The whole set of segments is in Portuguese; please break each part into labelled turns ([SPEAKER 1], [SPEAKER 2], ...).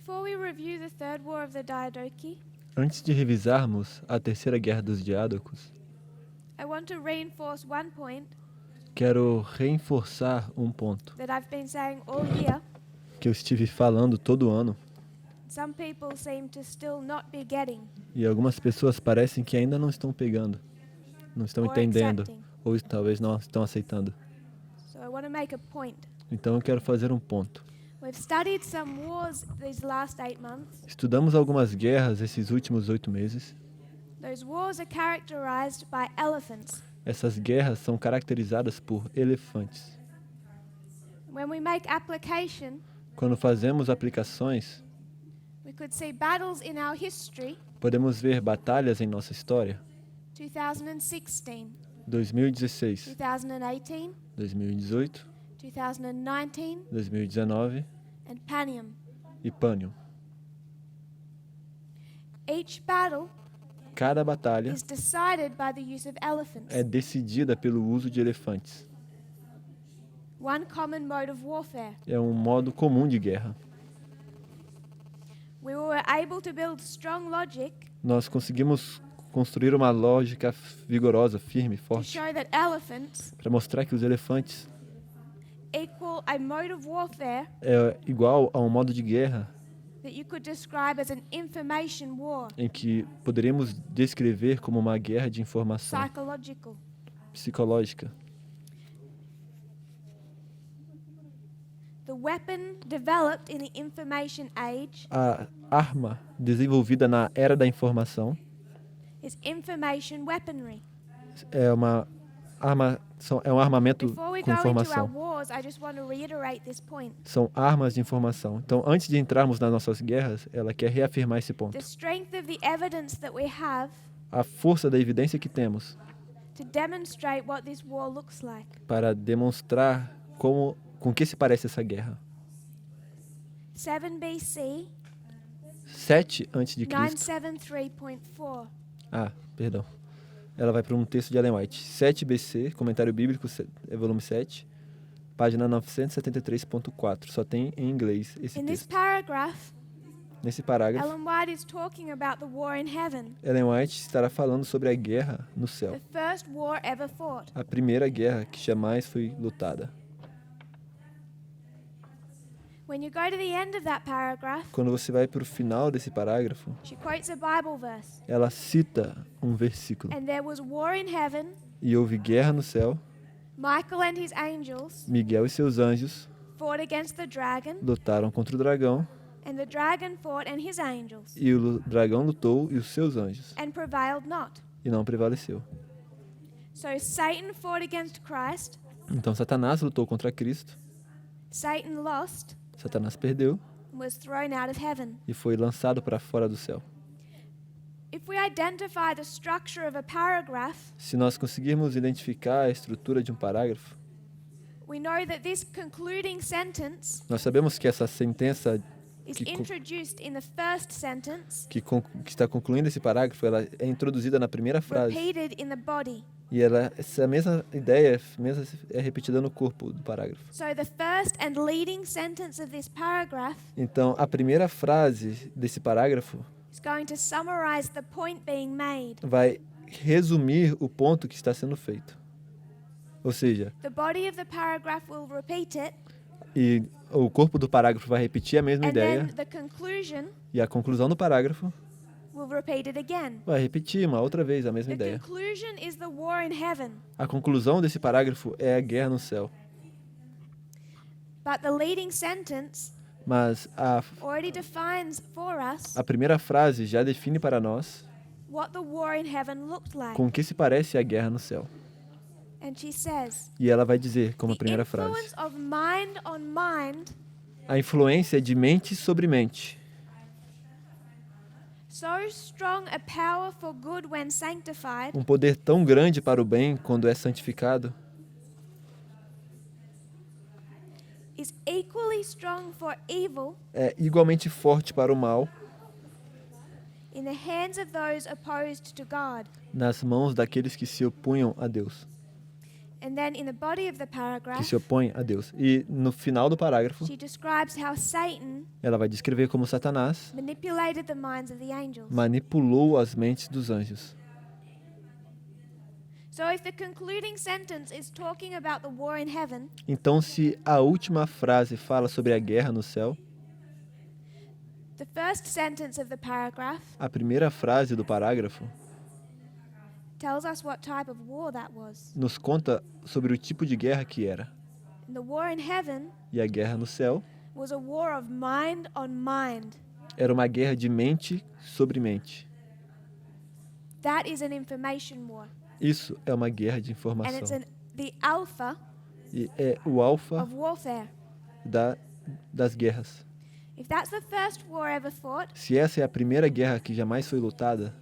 [SPEAKER 1] Before we review the Third War of the Diadochi,
[SPEAKER 2] Antes de revisarmos a Terceira Guerra dos Diádocos,
[SPEAKER 1] I want to reinforce one point
[SPEAKER 2] quero reforçar um ponto
[SPEAKER 1] that I've been saying all year.
[SPEAKER 2] que eu estive falando todo ano
[SPEAKER 1] Some people seem to still not be getting
[SPEAKER 2] e algumas pessoas parecem que ainda não estão pegando, não estão
[SPEAKER 1] or
[SPEAKER 2] entendendo
[SPEAKER 1] accepting.
[SPEAKER 2] ou talvez não estão aceitando.
[SPEAKER 1] So I want to make a point.
[SPEAKER 2] Então eu quero fazer um ponto.
[SPEAKER 1] We've studied some wars these last 8 months.
[SPEAKER 2] Estudamos algumas guerras esses últimos 8 meses.
[SPEAKER 1] Those wars are characterized by elephants.
[SPEAKER 2] Essas guerras são caracterizadas por elefantes.
[SPEAKER 1] When we make application,
[SPEAKER 2] Quando fazemos aplicações,
[SPEAKER 1] we could see battles in our history,
[SPEAKER 2] podemos ver batalhas em nossa história.
[SPEAKER 1] 2016,
[SPEAKER 2] 2016,
[SPEAKER 1] 2018,
[SPEAKER 2] 2018,
[SPEAKER 1] 2019,
[SPEAKER 2] 2019
[SPEAKER 1] and Panium.
[SPEAKER 2] e Pânium.
[SPEAKER 1] Each battle
[SPEAKER 2] Cada batalha
[SPEAKER 1] is decided by the use of elephants,
[SPEAKER 2] é decidida pelo uso de elefantes.
[SPEAKER 1] one common mode of warfare.
[SPEAKER 2] É um modo comum de guerra.
[SPEAKER 1] We were able to build strong logic
[SPEAKER 2] Nós conseguimos construir uma lógica vigorosa, firme,
[SPEAKER 1] to
[SPEAKER 2] forte,
[SPEAKER 1] show that elephants
[SPEAKER 2] para mostrar que os elefantes
[SPEAKER 1] equal a mode of warfare
[SPEAKER 2] é igual a um modo de guerra
[SPEAKER 1] that you could describe as an information war,
[SPEAKER 2] em que poderíamos descrever como uma guerra de informação
[SPEAKER 1] psychological.
[SPEAKER 2] psicológica.
[SPEAKER 1] The weapon developed in the information age
[SPEAKER 2] A arma desenvolvida na era da informação
[SPEAKER 1] is information weaponry.
[SPEAKER 2] é um armamento
[SPEAKER 1] Before we
[SPEAKER 2] com
[SPEAKER 1] go into our
[SPEAKER 2] informação.
[SPEAKER 1] wars, I just want to reiterate this point.
[SPEAKER 2] São armas de informação. Então, antes de entrarmos nas nossas guerras, ela quer reafirmar esse ponto.
[SPEAKER 1] The strength of the evidence that we have
[SPEAKER 2] A força da evidência que temos
[SPEAKER 1] to demonstrate what this war looks like.
[SPEAKER 2] para demonstrar com que se parece essa guerra.
[SPEAKER 1] 7 BC,
[SPEAKER 2] 7 antes de Cristo.
[SPEAKER 1] 973.4.
[SPEAKER 2] Perdão. Ela vai para um texto de Ellen White. 7 BC, comentário bíblico, volume 7, página 973.4. Só tem em inglês esse
[SPEAKER 1] In this
[SPEAKER 2] texto.
[SPEAKER 1] paragraph,
[SPEAKER 2] Nesse parágrafo,
[SPEAKER 1] Ellen White is talking about the war in heaven,
[SPEAKER 2] Ellen White estará falando sobre a guerra no céu.
[SPEAKER 1] the first war ever fought.
[SPEAKER 2] A primeira guerra que jamais foi lutada.
[SPEAKER 1] When you go to the end of that paragraph,
[SPEAKER 2] Quando você vai para o final desse parágrafo,
[SPEAKER 1] she quotes a Bible verse.
[SPEAKER 2] ela cita um versículo.
[SPEAKER 1] And there was war in heaven,
[SPEAKER 2] E houve guerra no céu,
[SPEAKER 1] Michael and his angels
[SPEAKER 2] Miguel e seus anjos
[SPEAKER 1] fought against the dragon,
[SPEAKER 2] lutaram contra o dragão,
[SPEAKER 1] and the dragon fought and his angels,
[SPEAKER 2] e o dragão lutou e os seus anjos,
[SPEAKER 1] and prevailed not.
[SPEAKER 2] e não prevaleceu.
[SPEAKER 1] So Satan fought against Christ,
[SPEAKER 2] Então Satanás lutou contra Cristo,
[SPEAKER 1] Satan lost,
[SPEAKER 2] Satanás perdeu
[SPEAKER 1] and was thrown out of heaven.
[SPEAKER 2] e foi lançado para fora do céu.
[SPEAKER 1] If we identify the structure of a paragraph,
[SPEAKER 2] Se nós conseguirmos identificar a estrutura de um parágrafo,
[SPEAKER 1] we know that this concluding sentence
[SPEAKER 2] nós sabemos que essa sentença
[SPEAKER 1] is
[SPEAKER 2] Que co-
[SPEAKER 1] introduced in the first sentence,
[SPEAKER 2] que está concluindo esse parágrafo, ela é introduzida na primeira frase.
[SPEAKER 1] repeated in the body.
[SPEAKER 2] E essa mesma ideia é repetida no corpo do parágrafo.
[SPEAKER 1] So the first and leading sentence of this paragraph
[SPEAKER 2] Então, a primeira frase desse parágrafo
[SPEAKER 1] is going to summarize the point being made.
[SPEAKER 2] vai resumir o ponto que está sendo feito. Ou seja,
[SPEAKER 1] The body of the paragraph will repeat it,
[SPEAKER 2] e o corpo do parágrafo vai repetir a mesma
[SPEAKER 1] and
[SPEAKER 2] ideia,
[SPEAKER 1] then the conclusion
[SPEAKER 2] e a conclusão do parágrafo
[SPEAKER 1] will repeat it again.
[SPEAKER 2] vai repetir uma outra vez a mesma
[SPEAKER 1] The
[SPEAKER 2] ideia.
[SPEAKER 1] conclusion is the war in heaven,
[SPEAKER 2] A conclusão desse parágrafo é a guerra no céu.
[SPEAKER 1] but the leading sentence
[SPEAKER 2] Mas
[SPEAKER 1] already defines for us
[SPEAKER 2] a primeira frase já define para nós
[SPEAKER 1] what the war in heaven looked like.
[SPEAKER 2] com que se parece a guerra no céu.
[SPEAKER 1] And she says,
[SPEAKER 2] E ela vai dizer, como
[SPEAKER 1] the
[SPEAKER 2] primeira frase,
[SPEAKER 1] influence of mind on mind,
[SPEAKER 2] a influência de mente sobre mente,
[SPEAKER 1] so strong a power for good when sanctified,
[SPEAKER 2] um poder tão grande para o bem quando é santificado,
[SPEAKER 1] is equally strong for evil
[SPEAKER 2] é igualmente forte para o mal
[SPEAKER 1] in the hands of those opposed to God.
[SPEAKER 2] nas mãos daqueles que se opunham a Deus.
[SPEAKER 1] And then in the body of the
[SPEAKER 2] que
[SPEAKER 1] paragraph,
[SPEAKER 2] se opõe a Deus. E no final do parágrafo,
[SPEAKER 1] she describes how Satan
[SPEAKER 2] ela vai descrever como Satanás
[SPEAKER 1] manipulated the minds of the angels.
[SPEAKER 2] manipulou as mentes dos anjos.
[SPEAKER 1] So if the concluding sentence is talking about the war in heaven,
[SPEAKER 2] Então, se a última frase fala sobre a guerra no céu,
[SPEAKER 1] the first sentence of the paragraph
[SPEAKER 2] a primeira frase do parágrafo
[SPEAKER 1] tells us what type of war that was.
[SPEAKER 2] nos conta sobre o tipo de guerra que era.
[SPEAKER 1] And the war in heaven
[SPEAKER 2] E a guerra no céu
[SPEAKER 1] was a war of mind on mind.
[SPEAKER 2] era uma guerra de mente sobre mente.
[SPEAKER 1] That is an information war.
[SPEAKER 2] Isso é uma guerra de
[SPEAKER 1] And it's
[SPEAKER 2] informação.
[SPEAKER 1] the alpha
[SPEAKER 2] E é o alfa
[SPEAKER 1] of warfare.
[SPEAKER 2] das guerras.
[SPEAKER 1] If that's the first war ever fought,
[SPEAKER 2] Se essa é a primeira guerra que jamais foi lutada,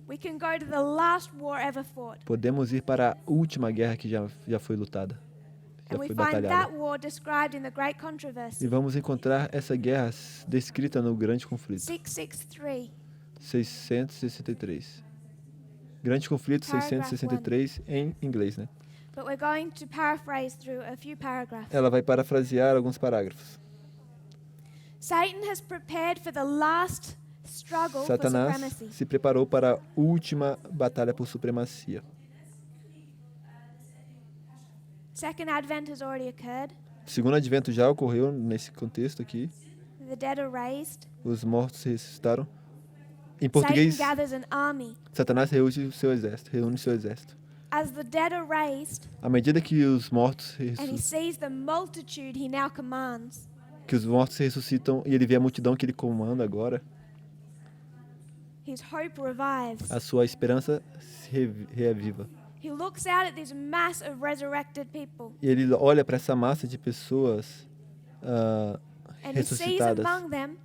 [SPEAKER 1] we can go to the last war ever fought.
[SPEAKER 2] podemos ir para a última guerra que já foi lutada, já
[SPEAKER 1] And we
[SPEAKER 2] foi
[SPEAKER 1] find that
[SPEAKER 2] batalhada.
[SPEAKER 1] war described in the Great
[SPEAKER 2] E
[SPEAKER 1] Controversy,
[SPEAKER 2] vamos encontrar essa guerra descrita no Grande Conflito,
[SPEAKER 1] 663.
[SPEAKER 2] 663. Grande Conflito
[SPEAKER 1] Paragraph
[SPEAKER 2] 663 em inglês, né?
[SPEAKER 1] But we're going to paraphrase through a few paragraphs.
[SPEAKER 2] Ela vai parafrasear alguns parágrafos.
[SPEAKER 1] Satan has prepared for the last struggle for
[SPEAKER 2] Satanás
[SPEAKER 1] supremacy.
[SPEAKER 2] se preparou para a última batalha por supremacia.
[SPEAKER 1] Second Advent has already occurred.
[SPEAKER 2] O segundo advento já ocorreu nesse contexto aqui.
[SPEAKER 1] The dead are raised.
[SPEAKER 2] Os mortos ressuscitaram. Em
[SPEAKER 1] Satan
[SPEAKER 2] português,
[SPEAKER 1] gathers an army.
[SPEAKER 2] Satanás reúne seu exército.
[SPEAKER 1] As the dead are raised
[SPEAKER 2] À medida que os mortos
[SPEAKER 1] and he sees the multitude he now commands,
[SPEAKER 2] ressuscitam e ele vê a multidão que ele comanda agora,
[SPEAKER 1] his hope revives.
[SPEAKER 2] a sua esperança se reaviva.
[SPEAKER 1] He looks out at this mass of resurrected people
[SPEAKER 2] E ele olha para essa massa de pessoas
[SPEAKER 1] and he sees
[SPEAKER 2] ressuscitadas.
[SPEAKER 1] among them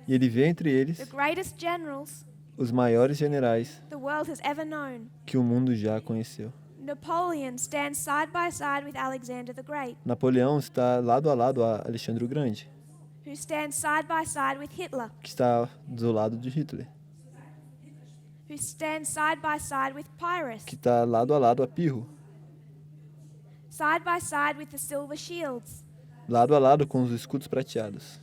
[SPEAKER 2] E ele vê entre eles
[SPEAKER 1] the greatest generals
[SPEAKER 2] os maiores generais
[SPEAKER 1] the world has ever known.
[SPEAKER 2] que o mundo já conheceu.
[SPEAKER 1] Napoleon stands side by side with Alexander the Great,
[SPEAKER 2] Napoleão está lado a lado a Alexandre o Grande,
[SPEAKER 1] who stands side by side with Hitler,
[SPEAKER 2] que está do lado de Hitler,
[SPEAKER 1] who stands side by side with Pyrrhus,
[SPEAKER 2] que está lado a lado a Pirro,
[SPEAKER 1] side by side with the silver shields.
[SPEAKER 2] lado a lado com os escudos prateados.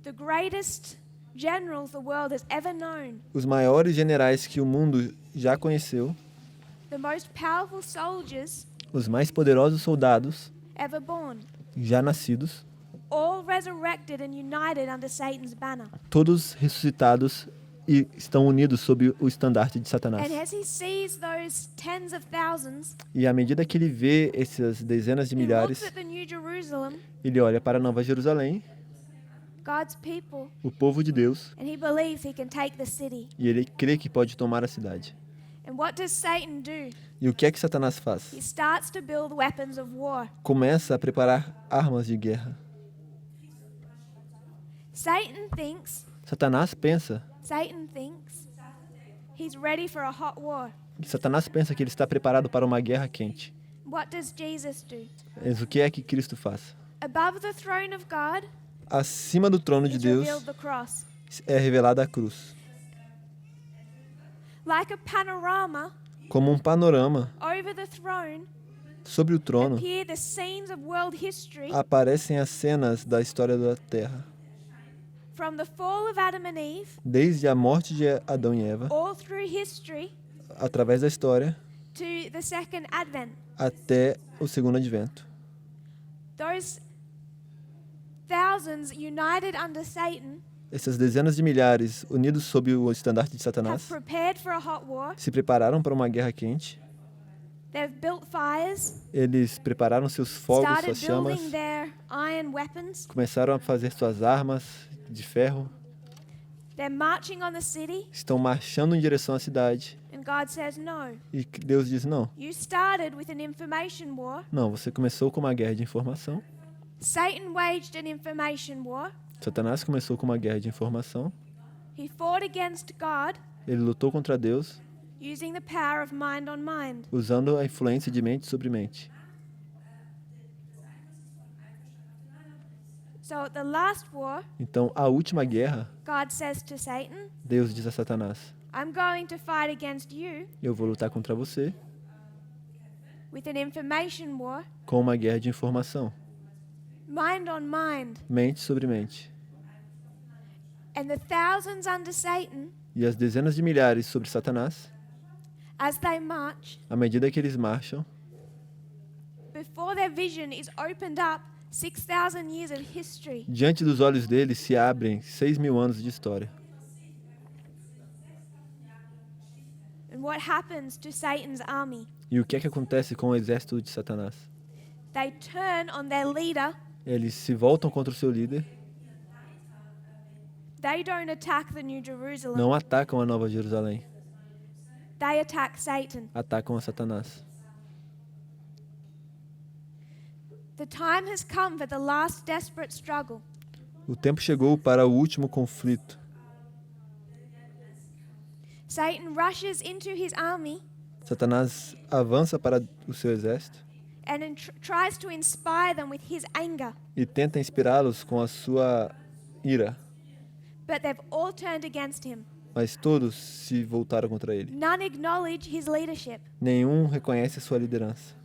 [SPEAKER 1] The greatest generals the world has ever known,
[SPEAKER 2] Os maiores generais que o mundo já conheceu,
[SPEAKER 1] the most powerful soldiers
[SPEAKER 2] os mais poderosos soldados
[SPEAKER 1] ever born,
[SPEAKER 2] já nascidos,
[SPEAKER 1] all resurrected and united under Satan's banner.
[SPEAKER 2] todos ressuscitados e estão unidos sob o estandarte de Satanás.
[SPEAKER 1] And as he sees those tens of thousands,
[SPEAKER 2] E à medida que ele vê essas dezenas de
[SPEAKER 1] he looks
[SPEAKER 2] milhares,
[SPEAKER 1] at the New Jerusalem,
[SPEAKER 2] ele olha para a Nova Jerusalém,
[SPEAKER 1] God's people,
[SPEAKER 2] o povo de Deus,
[SPEAKER 1] and he believes he can take the city.
[SPEAKER 2] e ele crê que pode tomar a cidade.
[SPEAKER 1] And what does Satan do?
[SPEAKER 2] E o que é que Satanás faz?
[SPEAKER 1] He starts to build weapons of war.
[SPEAKER 2] Começa a preparar armas de guerra.
[SPEAKER 1] Satan thinks he's ready for a hot war.
[SPEAKER 2] Satanás pensa que ele está preparado para uma guerra quente.
[SPEAKER 1] What does Jesus do?
[SPEAKER 2] Mas o que é que Cristo faz?
[SPEAKER 1] Above the throne of God
[SPEAKER 2] Acima do trono de
[SPEAKER 1] is
[SPEAKER 2] Deus
[SPEAKER 1] revealed the cross.
[SPEAKER 2] é revelada a cruz.
[SPEAKER 1] Like a panorama,
[SPEAKER 2] Como um panorama,
[SPEAKER 1] over the throne
[SPEAKER 2] sobre o trono
[SPEAKER 1] appear the scenes of world history
[SPEAKER 2] aparecem as cenas da história da Terra.
[SPEAKER 1] from the fall of Adam and Eve,
[SPEAKER 2] Desde a morte de Adão e Eva,
[SPEAKER 1] all through history,
[SPEAKER 2] através da história,
[SPEAKER 1] to the second advent.
[SPEAKER 2] até o segundo advento.
[SPEAKER 1] Those thousands united under Satan
[SPEAKER 2] Essas dezenas de milhares unidos sob o estandarte de
[SPEAKER 1] have
[SPEAKER 2] Satanás
[SPEAKER 1] prepared for a hot war.
[SPEAKER 2] se prepararam para uma guerra quente.
[SPEAKER 1] They've built fires,
[SPEAKER 2] Eles prepararam seus fogos,
[SPEAKER 1] started
[SPEAKER 2] suas chamas,
[SPEAKER 1] building their iron weapons.
[SPEAKER 2] começaram a fazer suas armas de ferro,
[SPEAKER 1] They're marching on the city,
[SPEAKER 2] estão marchando em direção à cidade.
[SPEAKER 1] and God says, "No,
[SPEAKER 2] E Deus diz: não,
[SPEAKER 1] you started with an information war.
[SPEAKER 2] não, você começou com uma guerra de informação.
[SPEAKER 1] Satan waged an information war.
[SPEAKER 2] Satanás começou com uma guerra de informação.
[SPEAKER 1] He fought against God
[SPEAKER 2] Ele lutou contra Deus
[SPEAKER 1] using the power of mind on mind.
[SPEAKER 2] usando a influência de mente sobre mente.
[SPEAKER 1] So at the last war,
[SPEAKER 2] Então, a última guerra,
[SPEAKER 1] God says to Satan,
[SPEAKER 2] Deus diz a Satanás:
[SPEAKER 1] I'm going to fight against you,
[SPEAKER 2] eu vou lutar contra você,
[SPEAKER 1] with an information war,
[SPEAKER 2] com uma guerra de informação,
[SPEAKER 1] mind on mind,
[SPEAKER 2] mente sobre mente.
[SPEAKER 1] and the thousands under Satan,
[SPEAKER 2] E as dezenas de milhares sobre Satanás,
[SPEAKER 1] as they march,
[SPEAKER 2] à medida que eles marcham,
[SPEAKER 1] before their vision is opened up, 6,000 years of history.
[SPEAKER 2] diante dos olhos deles se abrem 6.000 anos de história.
[SPEAKER 1] And what happens to Satan's army?
[SPEAKER 2] E o que é que acontece com o exército de Satanás?
[SPEAKER 1] They turn on their leader.
[SPEAKER 2] Eles se voltam contra o seu líder,
[SPEAKER 1] They don't attack the New Jerusalem.
[SPEAKER 2] não atacam a Nova Jerusalém,
[SPEAKER 1] They attack Satan.
[SPEAKER 2] atacam a Satanás.
[SPEAKER 1] The time has come for the last desperate struggle.
[SPEAKER 2] O tempo chegou para o último conflito.
[SPEAKER 1] Satan rushes into his army
[SPEAKER 2] Satanás avança para o seu exército
[SPEAKER 1] and tries to inspire them with his anger.
[SPEAKER 2] e tenta inspirá-los com a sua ira,
[SPEAKER 1] But they've all turned against him.
[SPEAKER 2] mas todos se voltaram contra ele.
[SPEAKER 1] None acknowledge his leadership.
[SPEAKER 2] Nenhum reconhece a sua liderança.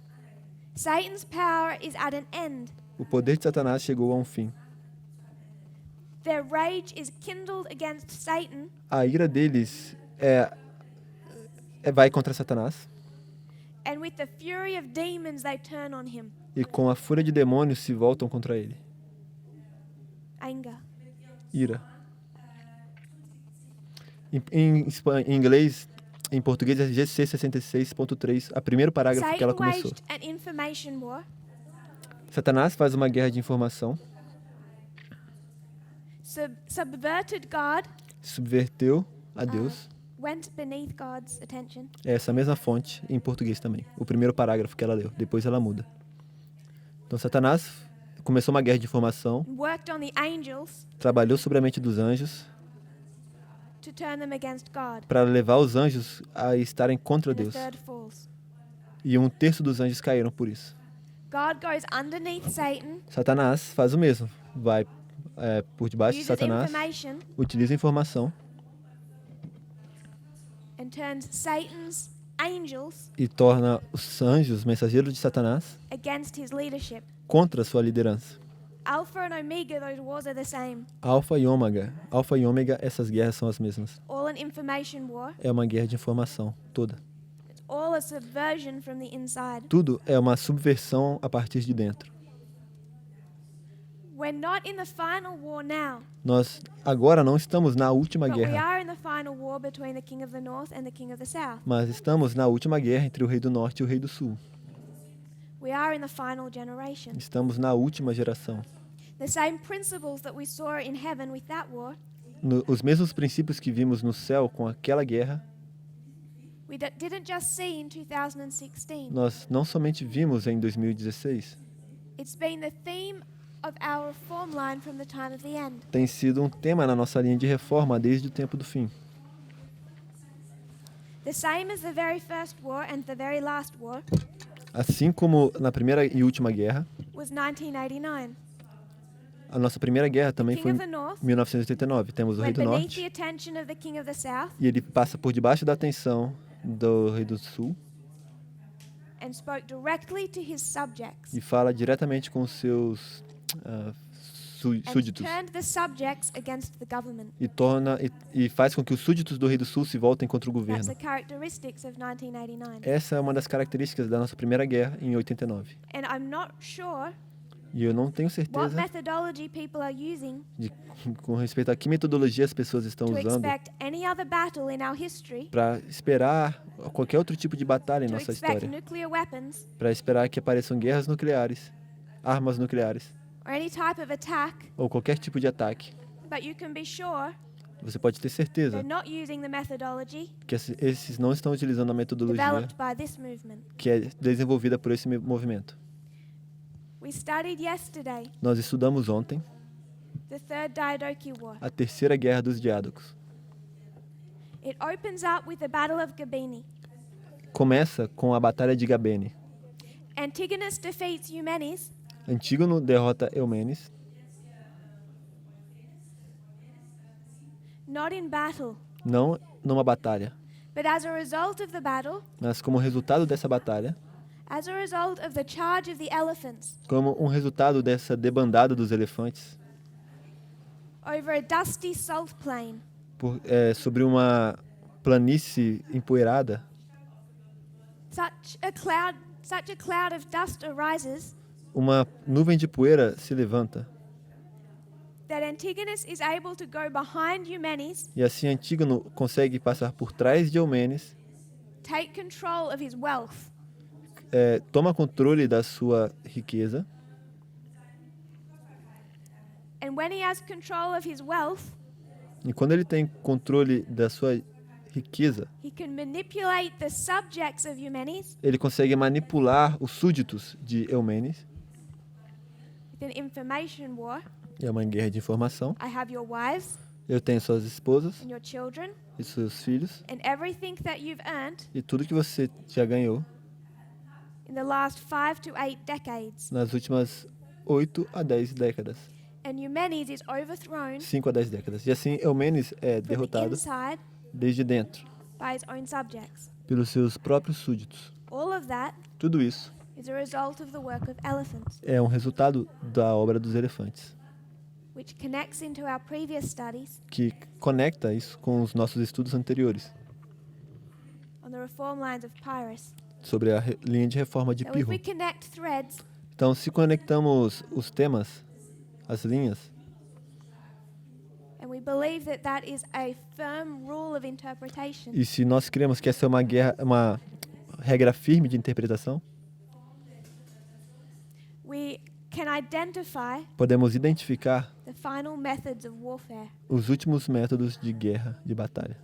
[SPEAKER 1] Satan's power is at an end.
[SPEAKER 2] O poder de Satanás chegou a um fim.
[SPEAKER 1] Their rage is kindled against Satan,
[SPEAKER 2] A ira deles vai contra Satanás,
[SPEAKER 1] and with the fury of demons they turn on him.
[SPEAKER 2] e com a fúria de demônios se voltam contra ele.
[SPEAKER 1] Anger.
[SPEAKER 2] Ira. Em inglês, em português é GC 66.3, o primeiro parágrafo que ela
[SPEAKER 1] Satan
[SPEAKER 2] começou.
[SPEAKER 1] waged an information war,
[SPEAKER 2] Satanás faz uma guerra de informação,
[SPEAKER 1] subverted God,
[SPEAKER 2] subverteu a Deus.
[SPEAKER 1] went beneath God's attention,
[SPEAKER 2] É essa mesma fonte em português também. O primeiro parágrafo que ela leu, depois ela muda. Então Satanás começou uma guerra de informação,
[SPEAKER 1] worked on the angels
[SPEAKER 2] trabalhou sobre a mente dos anjos
[SPEAKER 1] to turn them against God.
[SPEAKER 2] para levar os anjos a estarem contra
[SPEAKER 1] And a
[SPEAKER 2] Deus.
[SPEAKER 1] third falls.
[SPEAKER 2] E 1/3 dos anjos caíram por isso.
[SPEAKER 1] God goes underneath Satan,
[SPEAKER 2] Satanás faz o mesmo. Vai por debaixo de
[SPEAKER 1] uses
[SPEAKER 2] Satanás,
[SPEAKER 1] information,
[SPEAKER 2] utiliza informação
[SPEAKER 1] and turns Satan's angels
[SPEAKER 2] e torna os anjos, mensageiros de Satanás,
[SPEAKER 1] against his leadership.
[SPEAKER 2] contra a sua liderança.
[SPEAKER 1] Alpha and Omega, those wars are the same.
[SPEAKER 2] Alfa e ômega, essas guerras são as mesmas.
[SPEAKER 1] All an information war.
[SPEAKER 2] É uma guerra de informação, toda.
[SPEAKER 1] It's all a subversion from the inside.
[SPEAKER 2] Tudo é uma subversão a partir de dentro.
[SPEAKER 1] We're not in the final war now,
[SPEAKER 2] Nós agora não estamos na última
[SPEAKER 1] but we
[SPEAKER 2] guerra,
[SPEAKER 1] are in the final war between the king of the north and the king of the south.
[SPEAKER 2] mas estamos na última guerra entre o rei do norte e o rei do sul.
[SPEAKER 1] We are in the final generation.
[SPEAKER 2] Estamos na última geração.
[SPEAKER 1] The same principles that we saw in heaven with that war,
[SPEAKER 2] Os mesmos princípios que vimos no céu com aquela guerra,
[SPEAKER 1] we didn't just see in 2016.
[SPEAKER 2] nós não somente vimos em 2016,
[SPEAKER 1] It's been the theme of our reform line from the time of the end.
[SPEAKER 2] tem sido um tema na nossa linha de reforma desde o tempo do fim.
[SPEAKER 1] The same as the very first war and the very last war
[SPEAKER 2] Assim como na primeira e última guerra,
[SPEAKER 1] was 1989.
[SPEAKER 2] a nossa primeira guerra também
[SPEAKER 1] King
[SPEAKER 2] foi
[SPEAKER 1] of the
[SPEAKER 2] em
[SPEAKER 1] North
[SPEAKER 2] 1989. Temos o rei
[SPEAKER 1] went
[SPEAKER 2] do
[SPEAKER 1] beneath
[SPEAKER 2] norte
[SPEAKER 1] the attention of the king of the south
[SPEAKER 2] e ele passa por debaixo da atenção do rei do sul
[SPEAKER 1] and spoke directly to his subjects
[SPEAKER 2] e fala diretamente com os seus
[SPEAKER 1] and
[SPEAKER 2] súditos
[SPEAKER 1] turned the subjects against the government.
[SPEAKER 2] e faz com que os súditos do rei do sul se voltem contra o
[SPEAKER 1] That's
[SPEAKER 2] governo.
[SPEAKER 1] the characteristics of 1989.
[SPEAKER 2] Essa é uma das características da nossa primeira guerra em 89.
[SPEAKER 1] And I'm not sure
[SPEAKER 2] E eu não tenho
[SPEAKER 1] what
[SPEAKER 2] certeza
[SPEAKER 1] methodology people are using
[SPEAKER 2] com respeito a que metodologia as pessoas estão
[SPEAKER 1] to
[SPEAKER 2] usando
[SPEAKER 1] expect any other battle in our history,
[SPEAKER 2] para esperar qualquer outro tipo de batalha em
[SPEAKER 1] to
[SPEAKER 2] nossa
[SPEAKER 1] expect
[SPEAKER 2] história,
[SPEAKER 1] nuclear weapons
[SPEAKER 2] para esperar que apareçam guerras nucleares, armas nucleares
[SPEAKER 1] or any type of attack,
[SPEAKER 2] ou qualquer tipo de ataque.
[SPEAKER 1] but you can be sure
[SPEAKER 2] Você pode ter certeza
[SPEAKER 1] they're not using the methodology
[SPEAKER 2] que esses não estão utilizando a metodologia
[SPEAKER 1] developed by this movement.
[SPEAKER 2] que é desenvolvida por esse movimento.
[SPEAKER 1] We studied yesterday
[SPEAKER 2] Nós estudamos ontem
[SPEAKER 1] the Third Diadochi War.
[SPEAKER 2] a terceira guerra dos diádocos.
[SPEAKER 1] It opens up with the Battle of Gabini.
[SPEAKER 2] Começa com a Batalha de Gabene.
[SPEAKER 1] Antigonus defeats Eumenes,
[SPEAKER 2] Antígono derrota Eumenes,
[SPEAKER 1] not in battle,
[SPEAKER 2] não numa batalha,
[SPEAKER 1] but as a result of the battle,
[SPEAKER 2] mas como resultado dessa batalha,
[SPEAKER 1] As a result of the charge of the elephants
[SPEAKER 2] como um resultado dessa debandada dos elefantes
[SPEAKER 1] over a dusty salt plain,
[SPEAKER 2] sobre uma planície empoeirada,
[SPEAKER 1] such a cloud of dust arises
[SPEAKER 2] uma nuvem de poeira se levanta,
[SPEAKER 1] that Antigonus is able to go behind Eumenes,
[SPEAKER 2] e assim Antígono consegue passar por trás de Eumenes,
[SPEAKER 1] take control of his wealth,
[SPEAKER 2] toma controle da sua riqueza,
[SPEAKER 1] and when he has control of his wealth,
[SPEAKER 2] e quando ele tem controle da sua riqueza,
[SPEAKER 1] he can manipulate the subjects of Eumenes
[SPEAKER 2] ele consegue manipular os súditos de Eumenes.
[SPEAKER 1] with an information war.
[SPEAKER 2] É uma guerra de informação.
[SPEAKER 1] I have your wives
[SPEAKER 2] Eu tenho suas esposas
[SPEAKER 1] and your children
[SPEAKER 2] e seus filhos,
[SPEAKER 1] and everything that you've earned
[SPEAKER 2] e tudo que você já ganhou
[SPEAKER 1] in the last 5 to 8 decades.
[SPEAKER 2] nas últimas 8 a 10 décadas.
[SPEAKER 1] And Eumenes is overthrown
[SPEAKER 2] 5 a 10 décadas. E assim Eumenes é
[SPEAKER 1] from the
[SPEAKER 2] derrotado
[SPEAKER 1] inside
[SPEAKER 2] desde dentro,
[SPEAKER 1] by his own subjects.
[SPEAKER 2] pelos seus próprios súditos.
[SPEAKER 1] All of that
[SPEAKER 2] Tudo isso
[SPEAKER 1] is a result of the work of elephants,
[SPEAKER 2] é um resultado da obra dos elefantes,
[SPEAKER 1] which connects into our previous studies
[SPEAKER 2] que conecta isso com os nossos estudos anteriores
[SPEAKER 1] on the reform lines of Pyrrhus.
[SPEAKER 2] sobre a linha de reforma de
[SPEAKER 1] So if
[SPEAKER 2] Pirro.
[SPEAKER 1] we connect threads,
[SPEAKER 2] Então, se conectamos os temas, as linhas,
[SPEAKER 1] and we believe that that is a firm rule of interpretation,
[SPEAKER 2] e se nós cremos que essa é uma regra firme de interpretação,
[SPEAKER 1] we can identify
[SPEAKER 2] podemos identificar
[SPEAKER 1] the final methods of warfare,
[SPEAKER 2] os últimos métodos de guerra, de batalha.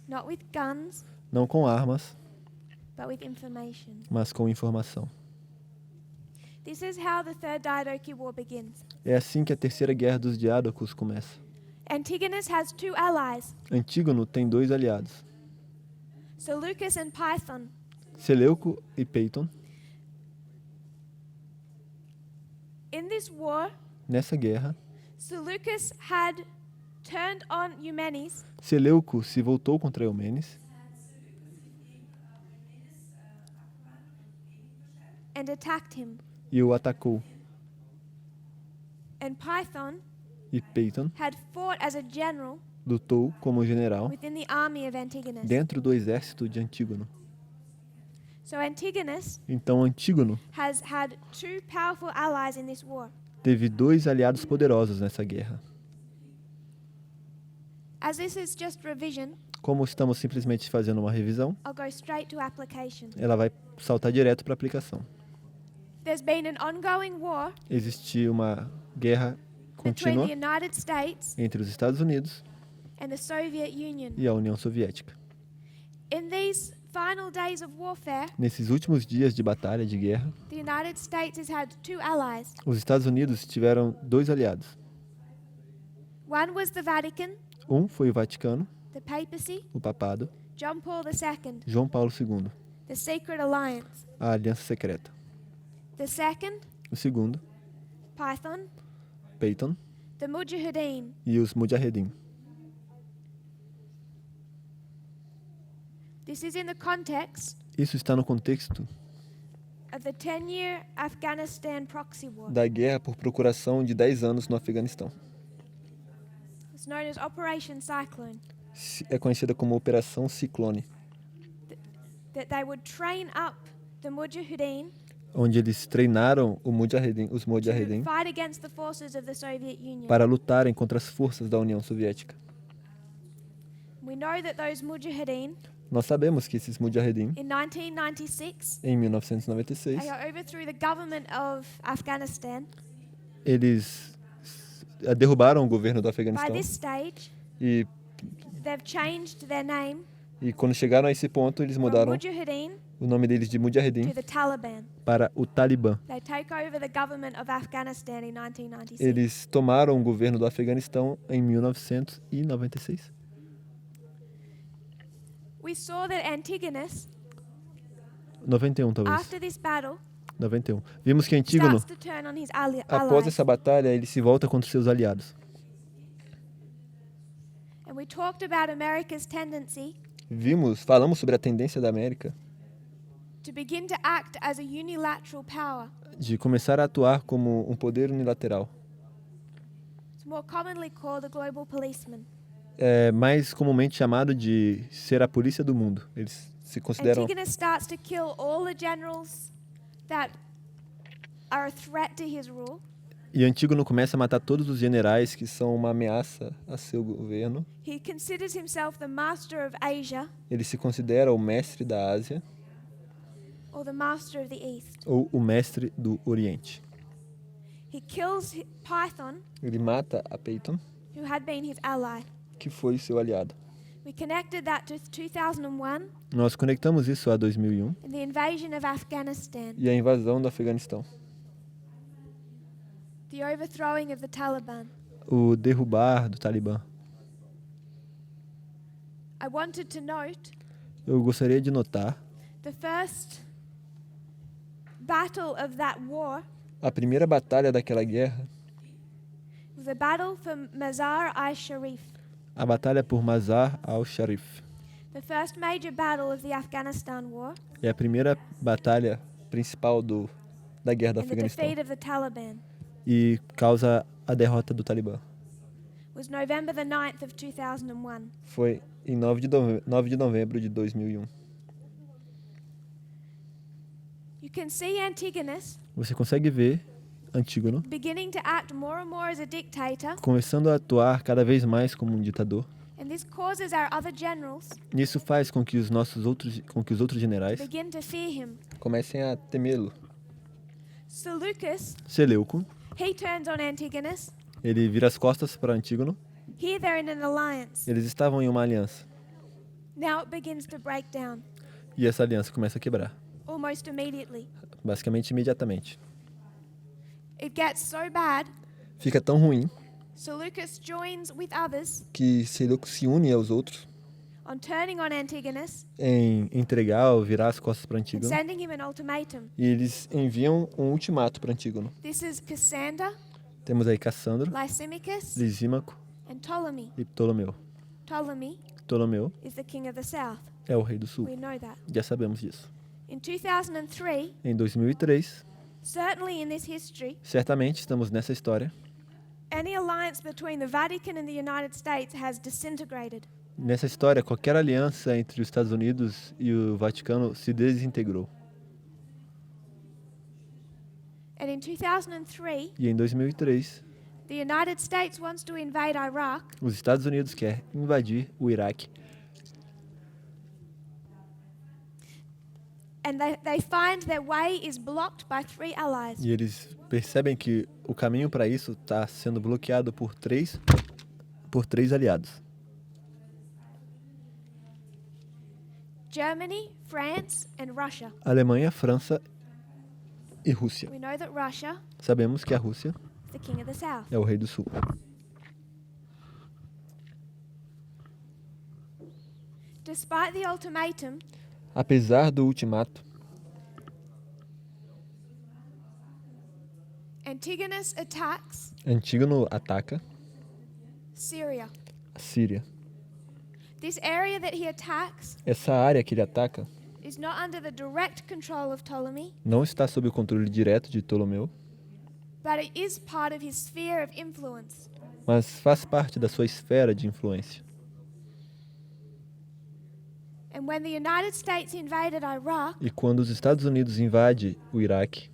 [SPEAKER 1] not with guns,
[SPEAKER 2] Não com armas,
[SPEAKER 1] but with information.
[SPEAKER 2] mas com informação.
[SPEAKER 1] This is how the Third Diadochi War begins.
[SPEAKER 2] É assim que a Terceira Guerra dos Diádocos começa.
[SPEAKER 1] Antigonus has 2 allies,
[SPEAKER 2] Antígono tem 2 aliados,
[SPEAKER 1] Seleucus and Python.
[SPEAKER 2] Seleuco e Peiton.
[SPEAKER 1] In this war,
[SPEAKER 2] Nessa guerra,
[SPEAKER 1] Seleucus had turned on Eumenes
[SPEAKER 2] Seleuco se voltou contra Eumenes
[SPEAKER 1] and attacked him.
[SPEAKER 2] e o atacou.
[SPEAKER 1] And Python
[SPEAKER 2] E Peiton
[SPEAKER 1] had fought as a general
[SPEAKER 2] lutou como general
[SPEAKER 1] within the army of Antigonus.
[SPEAKER 2] dentro do exército de Antígono.
[SPEAKER 1] So Antigonus
[SPEAKER 2] Então Antígono
[SPEAKER 1] has had 2 powerful allies in this war.
[SPEAKER 2] teve 2 aliados poderosos nessa guerra.
[SPEAKER 1] As this is just revision,
[SPEAKER 2] Como estamos simplesmente fazendo uma revisão,
[SPEAKER 1] I'll go straight to application.
[SPEAKER 2] ela vai saltar direto para a aplicação.
[SPEAKER 1] There's been an ongoing war
[SPEAKER 2] Existe uma guerra
[SPEAKER 1] between
[SPEAKER 2] contínua
[SPEAKER 1] the United States
[SPEAKER 2] entre os Estados Unidos
[SPEAKER 1] and the Soviet Union.
[SPEAKER 2] e a União Soviética.
[SPEAKER 1] In these final days of warfare,
[SPEAKER 2] Nesses últimos dias de batalha, de guerra,
[SPEAKER 1] the United States has had 2 allies.
[SPEAKER 2] os Estados Unidos tiveram 2 aliados.
[SPEAKER 1] One was the Vatican,
[SPEAKER 2] Um foi o Vaticano,
[SPEAKER 1] the papacy,
[SPEAKER 2] o papado,
[SPEAKER 1] John Paul II,
[SPEAKER 2] João Paulo II,
[SPEAKER 1] the Secret Alliance.
[SPEAKER 2] a aliança secreta.
[SPEAKER 1] The second,
[SPEAKER 2] O segundo,
[SPEAKER 1] Python,
[SPEAKER 2] Peiton
[SPEAKER 1] the Mujahideen.
[SPEAKER 2] e os Mujahedin.
[SPEAKER 1] This is in the context
[SPEAKER 2] Isso está no contexto
[SPEAKER 1] of the 10-year Afghanistan proxy war.
[SPEAKER 2] da guerra por procuração de 10 anos no Afeganistão.
[SPEAKER 1] It's known as Operation Cyclone.
[SPEAKER 2] É conhecida como Operação Ciclone,
[SPEAKER 1] That they would train up the Mujahideen
[SPEAKER 2] onde eles treinaram os
[SPEAKER 1] to
[SPEAKER 2] Mujahedin
[SPEAKER 1] fight against the forces of the Soviet Union.
[SPEAKER 2] para lutarem contra as forças da União Soviética.
[SPEAKER 1] We know that those Mujahideen,
[SPEAKER 2] Nós sabemos que esses Mujahedin,
[SPEAKER 1] in 1996,
[SPEAKER 2] em 1996,
[SPEAKER 1] they overthrew the government of Afghanistan.
[SPEAKER 2] eles derrubaram o governo do
[SPEAKER 1] By
[SPEAKER 2] Afeganistão
[SPEAKER 1] this stage,
[SPEAKER 2] e
[SPEAKER 1] they've changed their name
[SPEAKER 2] quando chegaram a esse ponto, eles
[SPEAKER 1] from
[SPEAKER 2] mudaram
[SPEAKER 1] Mujahideen
[SPEAKER 2] o nome deles de
[SPEAKER 1] to
[SPEAKER 2] Mujahedin
[SPEAKER 1] the Taliban.
[SPEAKER 2] para o Talibã.
[SPEAKER 1] They take over the government of Afghanistan in 1996.
[SPEAKER 2] Eles tomaram o governo do Afeganistão em 1996.
[SPEAKER 1] We saw that Antigonus,
[SPEAKER 2] 91, talvez.
[SPEAKER 1] after this battle,
[SPEAKER 2] 91. Vimos que Antígono,
[SPEAKER 1] starts to turn on his
[SPEAKER 2] após
[SPEAKER 1] allies.
[SPEAKER 2] essa batalha, ele se volta contra os seus aliados.
[SPEAKER 1] And we talked about America's tendency
[SPEAKER 2] Falamos sobre a tendência da América
[SPEAKER 1] to begin to act as a unilateral power.
[SPEAKER 2] de começar a atuar como um poder unilateral.
[SPEAKER 1] It's more commonly called the global policeman.
[SPEAKER 2] É mais comumente chamado de ser a polícia do mundo. Eles se consideram.
[SPEAKER 1] Antigonus starts to kill all the generals that are a threat to his rule.
[SPEAKER 2] E Antígono começa a matar todos os generais que são uma ameaça a seu governo.
[SPEAKER 1] He considers himself the master of Asia
[SPEAKER 2] Ele se considera o mestre da Ásia
[SPEAKER 1] or the master of the East.
[SPEAKER 2] ou o mestre do Oriente.
[SPEAKER 1] He kills Python,
[SPEAKER 2] Ele mata a Peyton,
[SPEAKER 1] who had been his ally.
[SPEAKER 2] que foi seu aliado.
[SPEAKER 1] We connected that to 2001
[SPEAKER 2] Nós conectamos isso a 2001
[SPEAKER 1] and the invasion of Afghanistan,
[SPEAKER 2] e a invasão do Afeganistão,
[SPEAKER 1] the overthrowing of the Taliban.
[SPEAKER 2] o derrubar do Talibã.
[SPEAKER 1] I wanted to note
[SPEAKER 2] Eu gostaria de notar
[SPEAKER 1] the first battle of that war
[SPEAKER 2] a primeira batalha daquela guerra,
[SPEAKER 1] was a battle for Mazar-i-Sharif,
[SPEAKER 2] a batalha por Mazar al-Sharif.
[SPEAKER 1] the first major battle of the Afghanistan war
[SPEAKER 2] É a primeira batalha principal da guerra do
[SPEAKER 1] and the
[SPEAKER 2] Afeganistão
[SPEAKER 1] defeat of the Taliban.
[SPEAKER 2] e causa a derrota do Talibã.
[SPEAKER 1] Was November the 9th of 2001.
[SPEAKER 2] Foi em 9 de novembro de 2001.
[SPEAKER 1] You can see Antigonus
[SPEAKER 2] Você consegue ver Antígono
[SPEAKER 1] beginning to act more and more as a dictator,
[SPEAKER 2] começando a atuar cada vez mais como um ditador.
[SPEAKER 1] and this causes our other generals
[SPEAKER 2] Isso faz com que os outros generais
[SPEAKER 1] begin to fear him.
[SPEAKER 2] comecem a temê-lo.
[SPEAKER 1] Seleucus,
[SPEAKER 2] Seleuco,
[SPEAKER 1] he turns on Antigonus.
[SPEAKER 2] ele vira as costas para Antígono.
[SPEAKER 1] Here they're in an alliance.
[SPEAKER 2] Eles estavam em uma aliança
[SPEAKER 1] Now it begins to break down
[SPEAKER 2] e essa aliança começa a quebrar,
[SPEAKER 1] almost immediately.
[SPEAKER 2] basicamente imediatamente.
[SPEAKER 1] It gets so bad,
[SPEAKER 2] Fica tão ruim
[SPEAKER 1] Seleucus joins with others
[SPEAKER 2] que Seleuco se une aos outros
[SPEAKER 1] on turning on Antigonus
[SPEAKER 2] em entregar ou virar as costas para
[SPEAKER 1] and
[SPEAKER 2] Antígono.
[SPEAKER 1] sending him an ultimatum.
[SPEAKER 2] E eles enviam um ultimato para Antígono.
[SPEAKER 1] This is Cassander,
[SPEAKER 2] Temos aí Cassandro,
[SPEAKER 1] Lysimachus,
[SPEAKER 2] Lisímaco
[SPEAKER 1] and Ptolemy.
[SPEAKER 2] e Ptolomeu.
[SPEAKER 1] Ptolemy
[SPEAKER 2] Ptolomeu
[SPEAKER 1] is the king of the south.
[SPEAKER 2] é o rei do sul.
[SPEAKER 1] We know that.
[SPEAKER 2] Já sabemos disso.
[SPEAKER 1] In 2003,
[SPEAKER 2] Em 2003,
[SPEAKER 1] certainly in this history,
[SPEAKER 2] certamente estamos nessa história.
[SPEAKER 1] any alliance between the Vatican and the United States has disintegrated.
[SPEAKER 2] Nessa história, qualquer aliança entre os Estados Unidos e o Vaticano se desintegrou.
[SPEAKER 1] And in 2003,
[SPEAKER 2] E em 2003,
[SPEAKER 1] the United States wants to invade Iraq,
[SPEAKER 2] os Estados Unidos quer invadir o Iraque.
[SPEAKER 1] and they find their way is blocked by 3 allies.
[SPEAKER 2] E eles percebem que o caminho para isso está sendo bloqueado por três aliados.
[SPEAKER 1] Germany, France, and Russia.
[SPEAKER 2] Alemanha, França e Rússia.
[SPEAKER 1] We know that Russia
[SPEAKER 2] Sabemos que a Rússia
[SPEAKER 1] is the king of the south.
[SPEAKER 2] é o rei do sul.
[SPEAKER 1] Despite the ultimatum,
[SPEAKER 2] Apesar do ultimato,
[SPEAKER 1] Antigonus attacks
[SPEAKER 2] Antígono ataca
[SPEAKER 1] Syria.
[SPEAKER 2] a Síria.
[SPEAKER 1] This area that he attacks
[SPEAKER 2] Essa área que ele ataca
[SPEAKER 1] is not under the direct control of Ptolemy,
[SPEAKER 2] não está sob o controle direto de Ptolomeu,
[SPEAKER 1] but it is part of his sphere of influence.
[SPEAKER 2] mas faz parte da sua esfera de influência.
[SPEAKER 1] And when the United States invaded Iraq
[SPEAKER 2] E quando os Estados Unidos invadem o Iraque,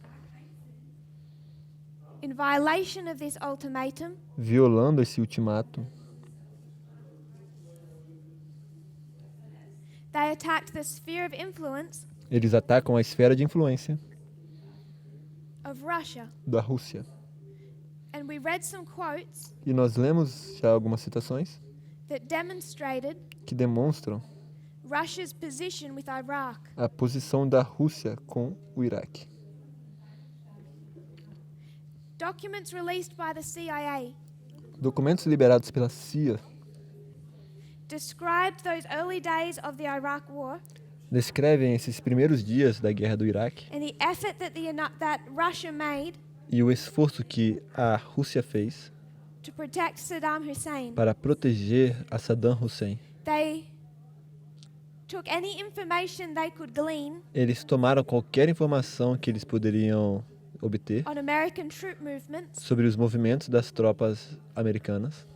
[SPEAKER 1] in violation of this ultimatum,
[SPEAKER 2] violando esse ultimato,
[SPEAKER 1] they attacked the sphere of influence
[SPEAKER 2] eles atacam a esfera de influência
[SPEAKER 1] of Russia.
[SPEAKER 2] da Rússia.
[SPEAKER 1] And we read some quotes
[SPEAKER 2] E nós lemos já algumas citações
[SPEAKER 1] that demonstrated
[SPEAKER 2] que demonstram
[SPEAKER 1] Russia's position with Iraq.
[SPEAKER 2] a posição da Rússia com o Iraque.
[SPEAKER 1] Documents released by the CIA
[SPEAKER 2] Documentos liberados pela CIA
[SPEAKER 1] described those early days of the Iraq War
[SPEAKER 2] descrevem esses primeiros dias da guerra do Iraque
[SPEAKER 1] and the effort that Russia made
[SPEAKER 2] e o esforço que a Rússia fez
[SPEAKER 1] to protect Saddam Hussein.
[SPEAKER 2] para proteger a Saddam Hussein.
[SPEAKER 1] They took any information they could glean
[SPEAKER 2] Eles tomaram qualquer informação que eles poderiam obter
[SPEAKER 1] on American troop movements
[SPEAKER 2] sobre os movimentos das tropas americanas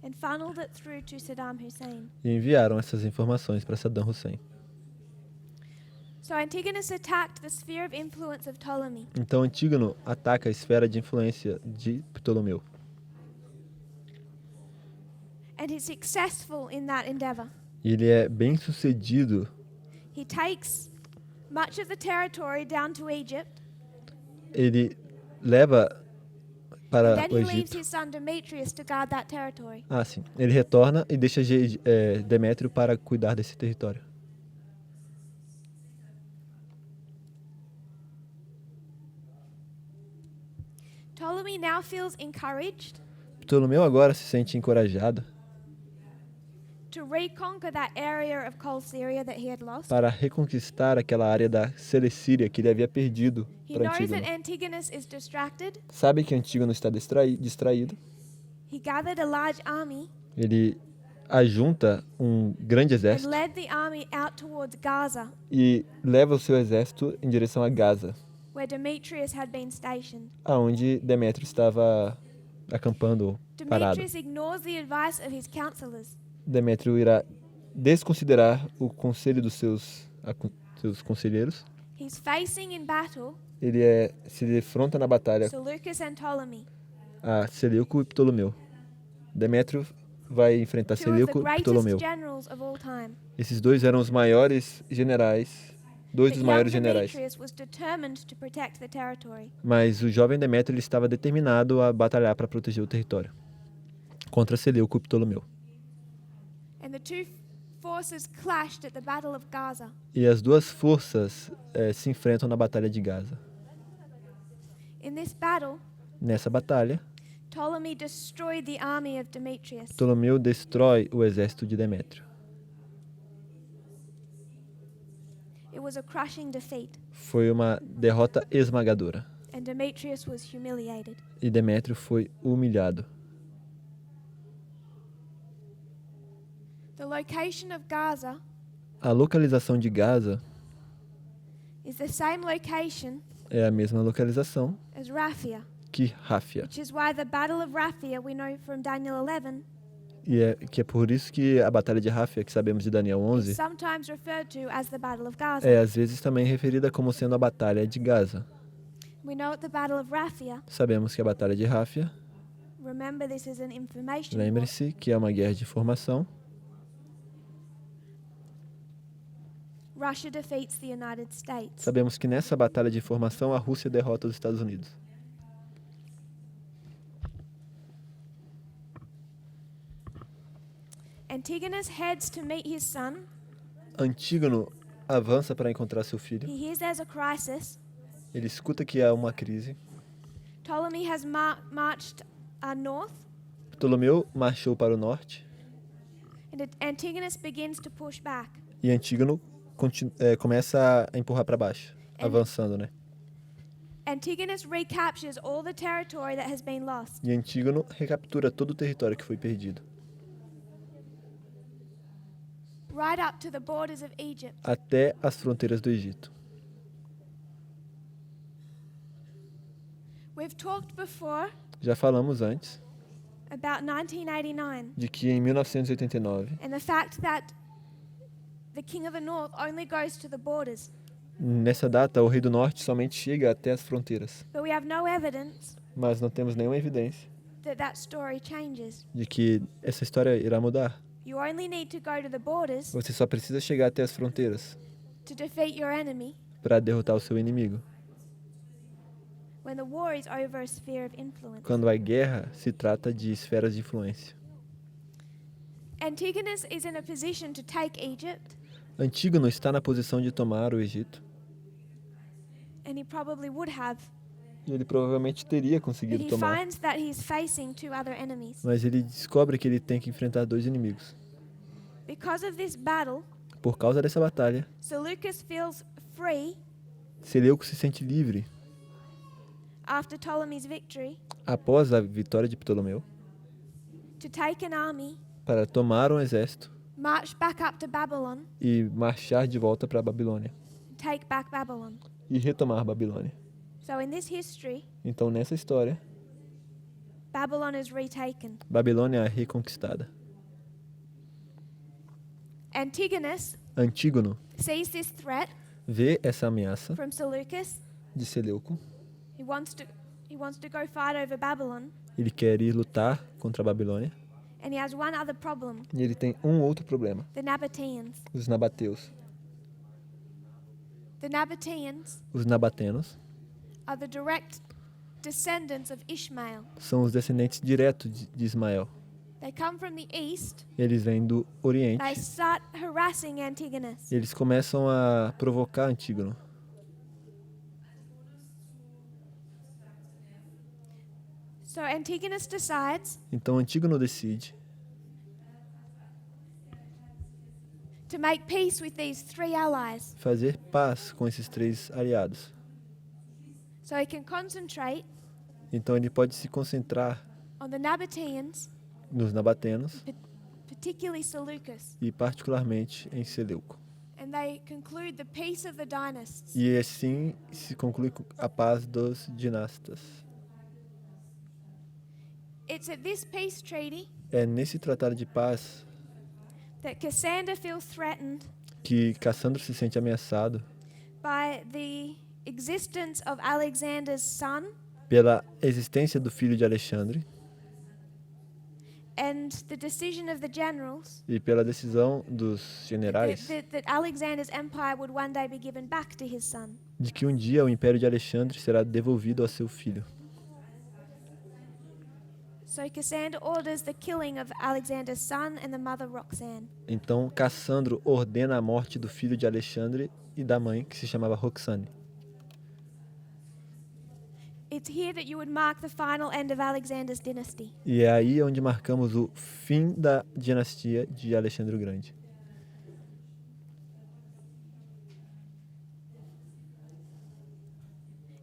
[SPEAKER 1] and funneled it through to Saddam Hussein.
[SPEAKER 2] e enviaram essas informações para Saddam Hussein.
[SPEAKER 1] So Antigonus attacked the sphere of influence of Ptolemy.
[SPEAKER 2] Então Antígono ataca a esfera de influência de Ptolomeu.
[SPEAKER 1] And he's successful in that endeavor.
[SPEAKER 2] E ele é bem sucedido.
[SPEAKER 1] He takes much of the territory down to Egypt,
[SPEAKER 2] Ele leva para
[SPEAKER 1] then
[SPEAKER 2] o
[SPEAKER 1] he leaves
[SPEAKER 2] Egito.
[SPEAKER 1] his son Demetrius to guard that territory.
[SPEAKER 2] Ah, sim. Ele retorna e deixa Demétrio para cuidar desse território.
[SPEAKER 1] Ptolemy now feels encouraged
[SPEAKER 2] Ptolomeu agora se sente encorajado
[SPEAKER 1] to reconquer that area of Cold Syria that he had lost.
[SPEAKER 2] para reconquistar aquela área da Celecíria que ele havia perdido
[SPEAKER 1] He
[SPEAKER 2] para
[SPEAKER 1] knows that
[SPEAKER 2] Antígono.
[SPEAKER 1] Antigonus is distracted.
[SPEAKER 2] Sabe que Antígono está distraído.
[SPEAKER 1] He gathered a large army
[SPEAKER 2] Ele ajunta um grande
[SPEAKER 1] and
[SPEAKER 2] exército
[SPEAKER 1] led the army out towards Gaza,
[SPEAKER 2] e leva o seu exército em direção a Gaza,
[SPEAKER 1] where Demetrius had been stationed.
[SPEAKER 2] aonde Demétrio estava acampando, parado.
[SPEAKER 1] Demetrius ignores the advice of his counselors.
[SPEAKER 2] Demétrio irá desconsiderar o conselho dos seus conselheiros.
[SPEAKER 1] He's facing in battle
[SPEAKER 2] Ele se defronta na batalha
[SPEAKER 1] Seleucus and Ptolemy,
[SPEAKER 2] a Seleuco e Ptolomeu. Demétrio vai enfrentar
[SPEAKER 1] two of the
[SPEAKER 2] Seleuco e
[SPEAKER 1] greatest
[SPEAKER 2] Ptolomeu.
[SPEAKER 1] generals of all time.
[SPEAKER 2] Esses dois eram os maiores generais, dois
[SPEAKER 1] But
[SPEAKER 2] dos
[SPEAKER 1] young
[SPEAKER 2] maiores generais.
[SPEAKER 1] Demetrius was determined to protect the territory.
[SPEAKER 2] Mas o jovem Demétrio ele estava determinado a batalhar para proteger o território contra Seleuco e Ptolomeu.
[SPEAKER 1] And the two forces clashed at the Battle of Gaza.
[SPEAKER 2] E as duas forças se enfrentam na batalha de Gaza.
[SPEAKER 1] In this battle,
[SPEAKER 2] Nessa batalha,
[SPEAKER 1] Ptolemy destroyed the army of Demetrius.
[SPEAKER 2] Ptolomeu destrói o exército de Demétrio.
[SPEAKER 1] It was a crushing defeat,
[SPEAKER 2] Foi uma derrota esmagadora.
[SPEAKER 1] and Demetrius was humiliated.
[SPEAKER 2] E Demétrio foi humilhado.
[SPEAKER 1] The location of Gaza
[SPEAKER 2] A localização de Gaza
[SPEAKER 1] is the same location
[SPEAKER 2] é a mesma localização
[SPEAKER 1] as Raphia,
[SPEAKER 2] que Ráfia.
[SPEAKER 1] which is why the Battle of Raphia we know from Daniel 11
[SPEAKER 2] E que é por isso que a batalha de Ráfia, que sabemos de Daniel
[SPEAKER 1] is
[SPEAKER 2] 11,
[SPEAKER 1] sometimes referred to as the Battle of Gaza.
[SPEAKER 2] é às vezes também referida como sendo a batalha de Gaza.
[SPEAKER 1] We know at the Battle of Raphia,
[SPEAKER 2] Sabemos que a batalha de Ráfia,
[SPEAKER 1] remember this is an information war,
[SPEAKER 2] lembre-se que é uma guerra de informação.
[SPEAKER 1] Russia defeats the United States.
[SPEAKER 2] Sabemos que nessa batalha de informação a Rússia derrota os Estados Unidos.
[SPEAKER 1] Antigonus heads to meet his son.
[SPEAKER 2] Antígono avança para encontrar seu filho.
[SPEAKER 1] He hears there's a crisis.
[SPEAKER 2] Ele escuta que há uma crise.
[SPEAKER 1] Ptolemy has marched north,
[SPEAKER 2] Ptolomeu marchou para o norte
[SPEAKER 1] and Antigonus begins to push back.
[SPEAKER 2] e Antígono começa a empurrar para baixo, avançando, né?
[SPEAKER 1] Antigonus recaptures all the territory that has been lost.
[SPEAKER 2] E Antígono recaptura todo o território que foi perdido,
[SPEAKER 1] Right up to the borders of Egypt.
[SPEAKER 2] até as fronteiras do Egito.
[SPEAKER 1] We've talked before
[SPEAKER 2] Já falamos antes
[SPEAKER 1] about 1989
[SPEAKER 2] de que em 1989,
[SPEAKER 1] and the fact that the king of the north only goes to the borders.
[SPEAKER 2] nessa data, o rei do norte somente chega até as fronteiras,
[SPEAKER 1] But we have no evidence
[SPEAKER 2] mas não temos nenhuma evidência
[SPEAKER 1] that that story changes.
[SPEAKER 2] de que essa história irá mudar.
[SPEAKER 1] You only need to go to the borders
[SPEAKER 2] Você só precisa chegar até as fronteiras
[SPEAKER 1] to defeat your enemy
[SPEAKER 2] para derrotar o seu inimigo.
[SPEAKER 1] when the war is over a sphere of influence.
[SPEAKER 2] Quando a guerra se trata de esferas de influência.
[SPEAKER 1] Antigonus is in a position to take Egypt,
[SPEAKER 2] Antígono está na posição de tomar o Egito,
[SPEAKER 1] and he probably would have,
[SPEAKER 2] e ele provavelmente teria
[SPEAKER 1] but
[SPEAKER 2] conseguido
[SPEAKER 1] he
[SPEAKER 2] tomar,
[SPEAKER 1] finds that he's facing two other enemies.
[SPEAKER 2] mas ele descobre que ele tem que enfrentar dois inimigos.
[SPEAKER 1] Because of this battle,
[SPEAKER 2] Por causa dessa batalha,
[SPEAKER 1] Seleucus feels free
[SPEAKER 2] Seleuco se sente livre
[SPEAKER 1] after Ptolemy's victory
[SPEAKER 2] após a vitória de Ptolomeu
[SPEAKER 1] to take an army,
[SPEAKER 2] para tomar um exército,
[SPEAKER 1] march back up to Babylon,
[SPEAKER 2] e marchar de volta para a Babilônia
[SPEAKER 1] take back Babylon.
[SPEAKER 2] e retomar a Babilônia.
[SPEAKER 1] So in this history,
[SPEAKER 2] Então, nessa história,
[SPEAKER 1] Babylon is retaken.
[SPEAKER 2] Babilônia é reconquistada.
[SPEAKER 1] Antigonus
[SPEAKER 2] Antígono
[SPEAKER 1] sees this threat
[SPEAKER 2] vê essa ameaça
[SPEAKER 1] from Seleucus.
[SPEAKER 2] de Seleuco.
[SPEAKER 1] He wants to go fight over Babylon,
[SPEAKER 2] Ele quer ir lutar contra a Babilônia.
[SPEAKER 1] and he has one other problem:
[SPEAKER 2] E ele tem um outro problema:
[SPEAKER 1] the Nabateans.
[SPEAKER 2] os nabateus.
[SPEAKER 1] The Nabateans
[SPEAKER 2] Os nabatenos
[SPEAKER 1] are the direct descendants of Ishmael.
[SPEAKER 2] são os descendentes diretos de Ismael.
[SPEAKER 1] They come from the east.
[SPEAKER 2] Eles vêm do
[SPEAKER 1] They
[SPEAKER 2] Oriente.
[SPEAKER 1] start harassing Antigonus.
[SPEAKER 2] Eles começam a provocar Antígono.
[SPEAKER 1] So Antigonus decides
[SPEAKER 2] Então Antígono decide
[SPEAKER 1] to make peace with these three allies
[SPEAKER 2] fazer paz com esses três aliados.
[SPEAKER 1] so he can concentrate
[SPEAKER 2] Então ele pode se concentrar
[SPEAKER 1] on the Nabateans,
[SPEAKER 2] nos nabatenos
[SPEAKER 1] particularly Seleucus,
[SPEAKER 2] e particularmente em Seleuco.
[SPEAKER 1] and they conclude the peace of the dynasts.
[SPEAKER 2] E assim se conclui a paz dos dinastas.
[SPEAKER 1] It's at this peace treaty
[SPEAKER 2] É nesse tratado de paz
[SPEAKER 1] that Cassander feels threatened
[SPEAKER 2] que Cassandro se sente ameaçado
[SPEAKER 1] by the existence of Alexander's son
[SPEAKER 2] pela existência do filho de Alexandre
[SPEAKER 1] and the decision of the generals
[SPEAKER 2] e pela decisão dos generais
[SPEAKER 1] that Alexander's empire would one day be given back to his son.
[SPEAKER 2] de que um dia o império de Alexandre será devolvido ao seu filho.
[SPEAKER 1] So Cassander orders the killing of Alexander's son and the mother Roxanne.
[SPEAKER 2] Então Cassandro ordena a morte do filho de Alexandre e da mãe, que se chamava Roxane.
[SPEAKER 1] It's here that you would mark the final end of Alexander's dynasty.
[SPEAKER 2] E é aí onde marcamos o fim da dinastia de Alexandre o Grande.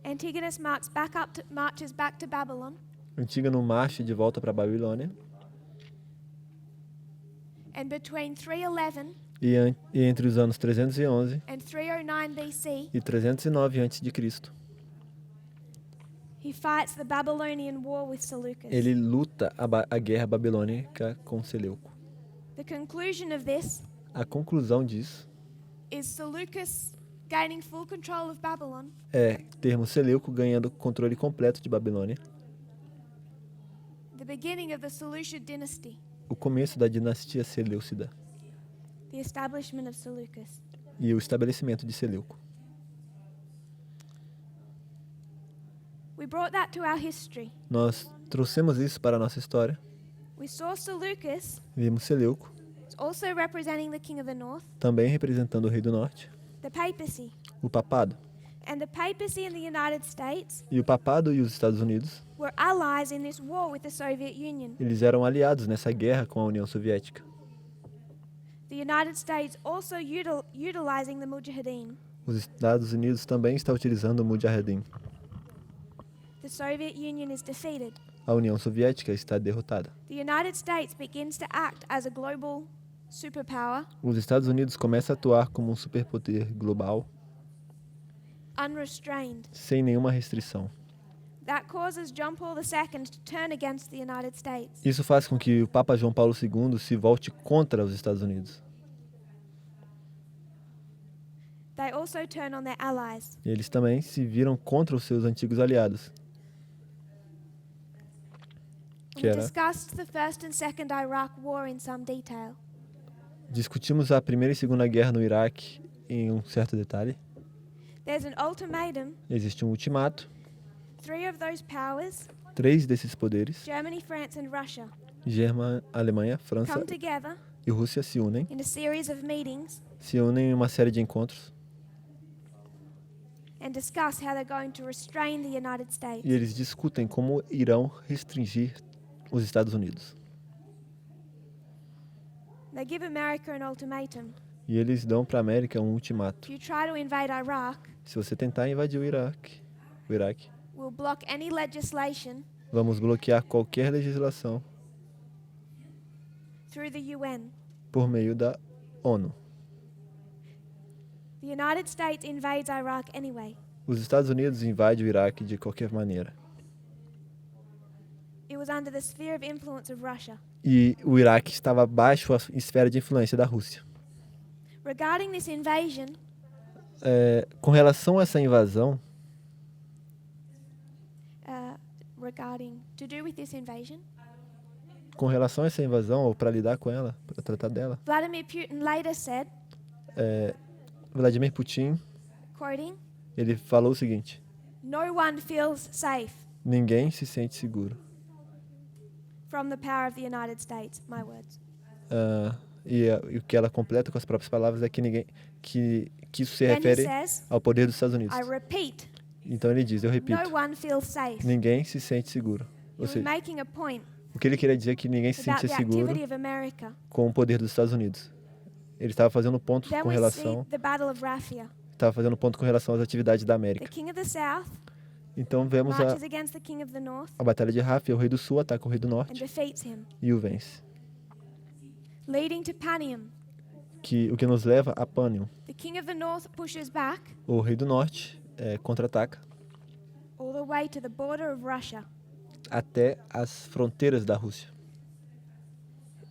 [SPEAKER 1] Antigonus marches back to Babylon,
[SPEAKER 2] Antígono marcha de volta para a Babilônia
[SPEAKER 1] and between 311
[SPEAKER 2] e entre os anos 311
[SPEAKER 1] and 309 BC,
[SPEAKER 2] e 309 a.C.,
[SPEAKER 1] he fights the Babylonian War with Seleucus.
[SPEAKER 2] ele luta a guerra babilônica com Seleuco.
[SPEAKER 1] The conclusion of this
[SPEAKER 2] A conclusão disso
[SPEAKER 1] is Seleucus gaining full control of Babylon,
[SPEAKER 2] é termos Seleuco ganhando controle completo de Babilônia,
[SPEAKER 1] the beginning of the Seleucid dynasty,
[SPEAKER 2] o começo da dinastia Seleucida
[SPEAKER 1] the establishment of Seleucus.
[SPEAKER 2] e o estabelecimento de Seleuco.
[SPEAKER 1] We brought that to our history.
[SPEAKER 2] Nós trouxemos isso para a nossa história.
[SPEAKER 1] We saw Seleucus
[SPEAKER 2] Vimos Seleuco,
[SPEAKER 1] also representing the king of the north,
[SPEAKER 2] também representando o rei do norte,
[SPEAKER 1] the papacy.
[SPEAKER 2] o papado.
[SPEAKER 1] And the papacy in the United States
[SPEAKER 2] E o papado e os Estados Unidos,
[SPEAKER 1] were allies in this war with the Soviet Union.
[SPEAKER 2] eles eram aliados nessa guerra com a União Soviética.
[SPEAKER 1] The United States also utilizing the Mujahideen.
[SPEAKER 2] Os Estados Unidos também estão utilizando o Mujahedin.
[SPEAKER 1] The Soviet Union is defeated.
[SPEAKER 2] A União Soviética está derrotada.
[SPEAKER 1] The United States begins to act as a global superpower,
[SPEAKER 2] Os Estados Unidos começam a atuar como um superpoder global,
[SPEAKER 1] unrestrained.
[SPEAKER 2] sem nenhuma restrição.
[SPEAKER 1] That causes John Paul II to turn against the United States.
[SPEAKER 2] Isso faz com que o Papa João Paulo II se volte contra os Estados Unidos.
[SPEAKER 1] They also turn on their allies.
[SPEAKER 2] Eles também se viram contra os seus antigos aliados, que
[SPEAKER 1] We
[SPEAKER 2] era...
[SPEAKER 1] discussed the First and Second Iraq War in some detail.
[SPEAKER 2] Discutimos a Primeira e Segunda Guerra no Iraque em um certo detalhe.
[SPEAKER 1] There's an ultimatum.
[SPEAKER 2] Existe um ultimato.
[SPEAKER 1] 3 of those powers,
[SPEAKER 2] 3 desses poderes,
[SPEAKER 1] Germany, France and Russia,
[SPEAKER 2] Alemanha, França
[SPEAKER 1] come together
[SPEAKER 2] e Rússia, se unem
[SPEAKER 1] in a series of meetings
[SPEAKER 2] em uma série de encontros
[SPEAKER 1] and discuss how they're going to restrain the United States.
[SPEAKER 2] e eles discutem como irão restringir os Estados Unidos.
[SPEAKER 1] They give America an ultimatum.
[SPEAKER 2] E eles dão para a América um ultimato.
[SPEAKER 1] If you try to invade Iraq,
[SPEAKER 2] Se você tentar invadir o Iraque,
[SPEAKER 1] we'll block any legislation
[SPEAKER 2] vamos bloquear qualquer legislação
[SPEAKER 1] through the UN.
[SPEAKER 2] por meio da ONU.
[SPEAKER 1] The United States invades Iraq anyway.
[SPEAKER 2] Os Estados Unidos invadem o Iraque de qualquer maneira.
[SPEAKER 1] It was under the sphere of influence of Russia.
[SPEAKER 2] E o Iraque estava abaixo da esfera de influência da Rússia.
[SPEAKER 1] Regarding this invasion,
[SPEAKER 2] Com relação a essa invasão,
[SPEAKER 1] to do with this invasion,
[SPEAKER 2] ou para lidar com ela, para tratar dela,
[SPEAKER 1] Vladimir Putin later said,
[SPEAKER 2] Vladimir Putin,
[SPEAKER 1] quoting,
[SPEAKER 2] ele falou o seguinte:
[SPEAKER 1] "No one feels safe
[SPEAKER 2] ninguém se sente seguro.
[SPEAKER 1] from the power of the United States." My words.
[SPEAKER 2] E o que ela completa com as próprias palavras é que isso se
[SPEAKER 1] Then he
[SPEAKER 2] refere
[SPEAKER 1] says,
[SPEAKER 2] ao poder dos Estados Unidos.
[SPEAKER 1] I repeat,
[SPEAKER 2] Então ele diz, eu repito,
[SPEAKER 1] no one feels safe.
[SPEAKER 2] ninguém se sente seguro.
[SPEAKER 1] He
[SPEAKER 2] Ou
[SPEAKER 1] was
[SPEAKER 2] seja,
[SPEAKER 1] making a point
[SPEAKER 2] o que ele queria dizer é que ninguém se
[SPEAKER 1] about
[SPEAKER 2] sentia
[SPEAKER 1] the
[SPEAKER 2] seguro
[SPEAKER 1] activity of America.
[SPEAKER 2] com o poder dos Estados Unidos. Ele estava fazendo ponto
[SPEAKER 1] Then
[SPEAKER 2] com
[SPEAKER 1] we see
[SPEAKER 2] relação,
[SPEAKER 1] the Battle of Raphia.
[SPEAKER 2] às atividades da
[SPEAKER 1] The
[SPEAKER 2] América.
[SPEAKER 1] king of the south
[SPEAKER 2] Então vemos
[SPEAKER 1] marches against the king of the north
[SPEAKER 2] a batalha de Ráfia, o rei do sul ataca o rei do
[SPEAKER 1] and
[SPEAKER 2] norte
[SPEAKER 1] defeats him,
[SPEAKER 2] e o vence.
[SPEAKER 1] leading to Panium.
[SPEAKER 2] O que nos leva a Panium.
[SPEAKER 1] The king of the north pushes back
[SPEAKER 2] O rei do norte contra-ataca
[SPEAKER 1] all the way to the border of Russia.
[SPEAKER 2] até as fronteiras da Rússia.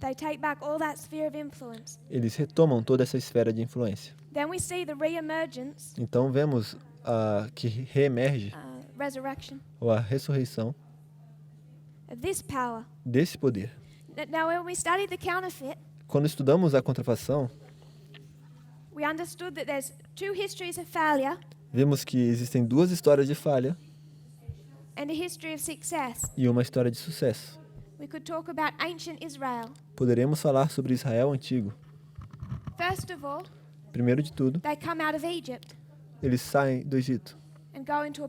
[SPEAKER 1] They take back all that sphere of influence.
[SPEAKER 2] Eles retomam toda essa esfera de influência.
[SPEAKER 1] Then we see the re-emergence,
[SPEAKER 2] Então vemos que reemerge,
[SPEAKER 1] resurrection
[SPEAKER 2] ou a ressurreição
[SPEAKER 1] of this power.
[SPEAKER 2] desse poder.
[SPEAKER 1] Now, when we studied the counterfeit,
[SPEAKER 2] Quando estudamos a contrafação,
[SPEAKER 1] we understood that there's two histories of failure
[SPEAKER 2] vemos que existem duas histórias de falha
[SPEAKER 1] and a history of success.
[SPEAKER 2] e uma história de sucesso.
[SPEAKER 1] We could talk about ancient Israel.
[SPEAKER 2] Poderemos falar sobre Israel antigo.
[SPEAKER 1] First of all,
[SPEAKER 2] Primeiro de tudo,
[SPEAKER 1] they come out of Egypt
[SPEAKER 2] eles saem do Egito,
[SPEAKER 1] and go into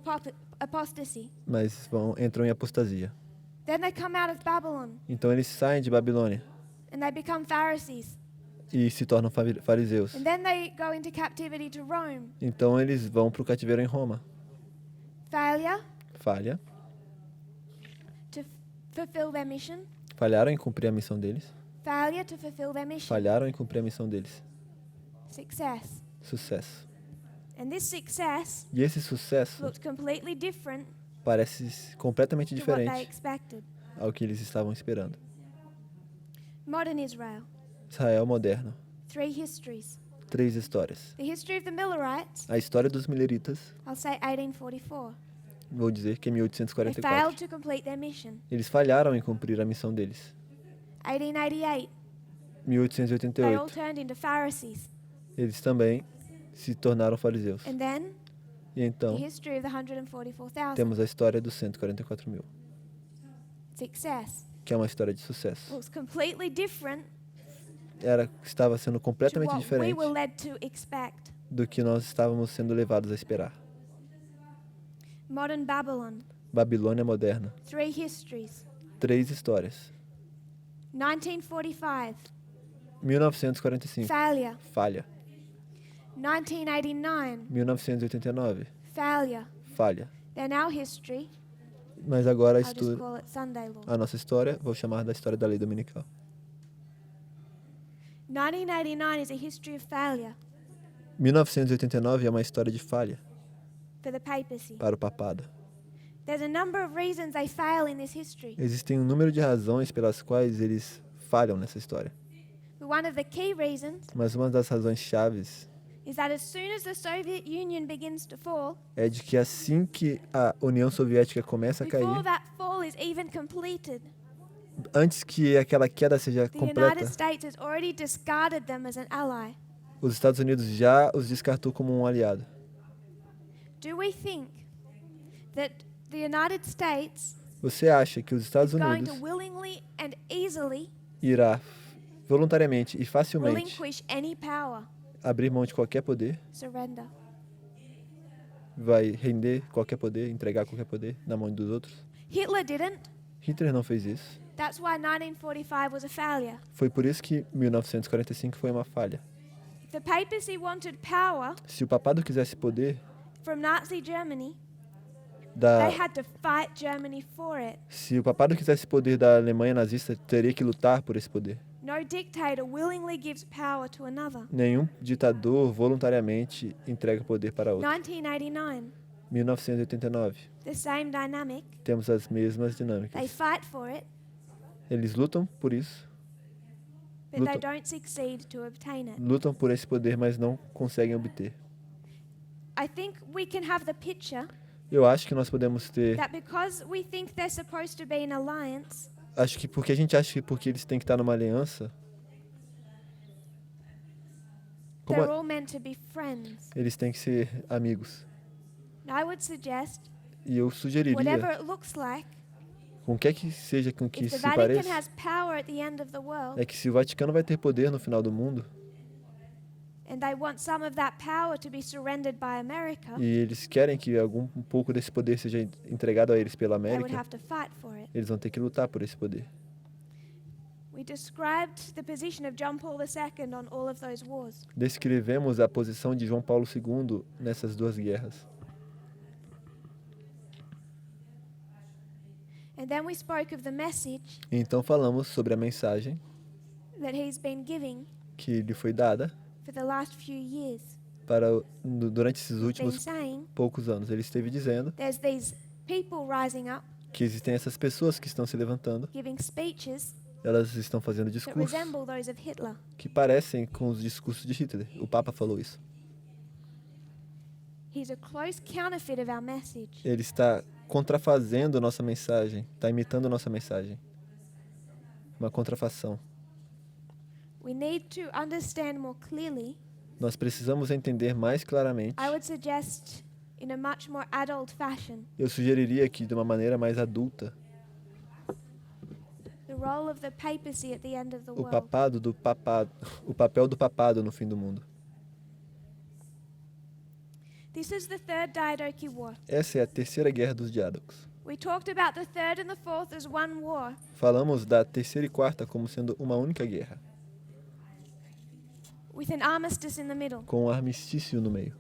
[SPEAKER 1] apostasy.
[SPEAKER 2] mas entram em apostasia.
[SPEAKER 1] Then they come out of Babylon
[SPEAKER 2] Então eles saem de Babilônia
[SPEAKER 1] and they become Pharisees.
[SPEAKER 2] e se tornam fariseus.
[SPEAKER 1] And then they go into captivity to Rome.
[SPEAKER 2] Então eles vão para o cativeiro em Roma.
[SPEAKER 1] Failure
[SPEAKER 2] Falha.
[SPEAKER 1] to fulfill their mission.
[SPEAKER 2] Falharam em cumprir a missão deles.
[SPEAKER 1] Failure to fulfill their mission.
[SPEAKER 2] Falharam em cumprir a missão deles.
[SPEAKER 1] Success.
[SPEAKER 2] Sucesso.
[SPEAKER 1] And this success
[SPEAKER 2] E esse sucesso
[SPEAKER 1] looked completely different
[SPEAKER 2] parece completamente
[SPEAKER 1] to what they
[SPEAKER 2] diferente
[SPEAKER 1] expected.
[SPEAKER 2] ao que eles estavam esperando.
[SPEAKER 1] Modern Israel.
[SPEAKER 2] Israel moderno.
[SPEAKER 1] 3 histories.
[SPEAKER 2] 3 histórias.
[SPEAKER 1] The history of the Millerites,
[SPEAKER 2] A história dos mileritas,
[SPEAKER 1] I'll say 1844.
[SPEAKER 2] vou dizer que é
[SPEAKER 1] They
[SPEAKER 2] 1844.
[SPEAKER 1] failed to complete their mission.
[SPEAKER 2] Eles falharam em cumprir a missão deles.
[SPEAKER 1] 1888, they all
[SPEAKER 2] 1888.
[SPEAKER 1] turned into Pharisees.
[SPEAKER 2] Eles também se tornaram fariseus.
[SPEAKER 1] And then
[SPEAKER 2] E
[SPEAKER 1] the
[SPEAKER 2] então
[SPEAKER 1] history of the 144,000.
[SPEAKER 2] temos a história dos 144 mil,
[SPEAKER 1] Success
[SPEAKER 2] que é uma história de sucesso.
[SPEAKER 1] looks completely different
[SPEAKER 2] Estava sendo
[SPEAKER 1] to
[SPEAKER 2] completamente
[SPEAKER 1] what we
[SPEAKER 2] diferente
[SPEAKER 1] were led to expect.
[SPEAKER 2] do que nós estávamos sendo levados a esperar.
[SPEAKER 1] Modern Babylon,
[SPEAKER 2] Babilônia moderna.
[SPEAKER 1] 3 histories.
[SPEAKER 2] 3 histórias.
[SPEAKER 1] 1945,
[SPEAKER 2] 1945.
[SPEAKER 1] failure.
[SPEAKER 2] Falha.
[SPEAKER 1] 1989,
[SPEAKER 2] 1989.
[SPEAKER 1] failure.
[SPEAKER 2] Falha.
[SPEAKER 1] Then our history,
[SPEAKER 2] Mas agora
[SPEAKER 1] I'll just call it Sunday law.
[SPEAKER 2] a nossa história, vou chamar da história da lei dominical.
[SPEAKER 1] 1989 is a history of failure
[SPEAKER 2] 1989 é uma história de falha
[SPEAKER 1] for the papacy.
[SPEAKER 2] para o papado.
[SPEAKER 1] There's a number of reasons they fail in this history.
[SPEAKER 2] Existem um número de razões pelas quais eles falham nessa história.
[SPEAKER 1] But one of the key reasons
[SPEAKER 2] Mas uma das razões chaves
[SPEAKER 1] is that as soon as the Soviet Union begins to fall,
[SPEAKER 2] é de que assim que a União Soviética começa a cair,
[SPEAKER 1] before that fall is even completed,
[SPEAKER 2] antes que aquela queda seja
[SPEAKER 1] the
[SPEAKER 2] completa,
[SPEAKER 1] United States has already discarded them as an ally.
[SPEAKER 2] os Estados Unidos já os descartou como um aliado.
[SPEAKER 1] Do we think that the United States
[SPEAKER 2] Você acha que os Estados
[SPEAKER 1] is going
[SPEAKER 2] Unidos
[SPEAKER 1] to willingly and easily
[SPEAKER 2] irá voluntariamente e facilmente
[SPEAKER 1] relinquish any power,
[SPEAKER 2] abrir mão de qualquer poder,
[SPEAKER 1] surrender?
[SPEAKER 2] vai render qualquer poder, entregar qualquer poder na mão dos outros?
[SPEAKER 1] Hitler didn't.
[SPEAKER 2] Hitler não fez isso.
[SPEAKER 1] That's why 1945 was a failure.
[SPEAKER 2] Foi por isso que 1945 foi uma falha.
[SPEAKER 1] If the papacy wanted power
[SPEAKER 2] Se o papado quisesse poder,
[SPEAKER 1] from Nazi Germany,
[SPEAKER 2] da,
[SPEAKER 1] they had to fight Germany for it.
[SPEAKER 2] se o papado quisesse poder da Alemanha nazista, teria que lutar por esse poder.
[SPEAKER 1] No No dictator willingly gives power to another.
[SPEAKER 2] Nenhum ditador voluntariamente entrega poder para outro.
[SPEAKER 1] 1989,
[SPEAKER 2] 1989.
[SPEAKER 1] the same dynamic.
[SPEAKER 2] Temos as mesmas
[SPEAKER 1] They
[SPEAKER 2] dinâmicas.
[SPEAKER 1] fight for it,
[SPEAKER 2] Eles lutam por isso,
[SPEAKER 1] but they
[SPEAKER 2] Lutam.
[SPEAKER 1] don't succeed to obtain it.
[SPEAKER 2] lutam por esse poder, mas não conseguem obter.
[SPEAKER 1] I think we can have the picture
[SPEAKER 2] Eu acho que nós podemos ter,
[SPEAKER 1] that because we think they're supposed to be in alliance,
[SPEAKER 2] acho que porque a gente acha que porque eles têm que estar numa aliança, como
[SPEAKER 1] they're all meant to be friends.
[SPEAKER 2] eles têm que ser amigos.
[SPEAKER 1] I would suggest,
[SPEAKER 2] E eu
[SPEAKER 1] whatever
[SPEAKER 2] sugeriria,
[SPEAKER 1] it looks like,
[SPEAKER 2] com o que é que seja com que
[SPEAKER 1] if the
[SPEAKER 2] isso se
[SPEAKER 1] Vatican
[SPEAKER 2] pareça,
[SPEAKER 1] has power at the end of the world,
[SPEAKER 2] é que se o Vaticano vai ter poder no final do mundo,
[SPEAKER 1] and they want some of that power to be surrendered by America,
[SPEAKER 2] e eles querem que um pouco desse poder seja entregado a eles pela
[SPEAKER 1] they would
[SPEAKER 2] América,
[SPEAKER 1] have to fight for it.
[SPEAKER 2] eles vão ter que lutar por esse poder.
[SPEAKER 1] We described the position of John Paul II on all of those wars.
[SPEAKER 2] Descrevemos a posição de João Paulo II nessas duas guerras.
[SPEAKER 1] And then we spoke of the message
[SPEAKER 2] E então falamos sobre a mensagem
[SPEAKER 1] that he's been giving
[SPEAKER 2] que lhe foi dada
[SPEAKER 1] for the last few years.
[SPEAKER 2] durante esses
[SPEAKER 1] Been
[SPEAKER 2] últimos
[SPEAKER 1] saying
[SPEAKER 2] poucos anos. Ele esteve dizendo
[SPEAKER 1] there's these people rising up,
[SPEAKER 2] que existem essas pessoas que estão se levantando,
[SPEAKER 1] giving speeches
[SPEAKER 2] elas estão fazendo
[SPEAKER 1] that
[SPEAKER 2] discursos
[SPEAKER 1] resemble those of Hitler.
[SPEAKER 2] que parecem com os discursos de Hitler. O Papa falou isso.
[SPEAKER 1] He's a close counterfeit of our message.
[SPEAKER 2] Ele está contrafazendo nossa mensagem, está imitando nossa mensagem. Uma contrafação.
[SPEAKER 1] We need to understand more clearly.
[SPEAKER 2] Nós precisamos entender mais claramente.
[SPEAKER 1] I would suggest in a much more adult fashion
[SPEAKER 2] Eu sugeriria que de uma maneira mais adulta,
[SPEAKER 1] the role of the papacy at the end of the
[SPEAKER 2] o
[SPEAKER 1] world.
[SPEAKER 2] o papel do papado no fim do mundo.
[SPEAKER 1] This is the Third Diadochi War.
[SPEAKER 2] Essa é a terceira guerra dos diádocos.
[SPEAKER 1] We talked about the third and the fourth as one war.
[SPEAKER 2] Falamos da terceira e quarta como sendo uma única guerra,
[SPEAKER 1] With an armistice in the middle.
[SPEAKER 2] com um armistício no meio.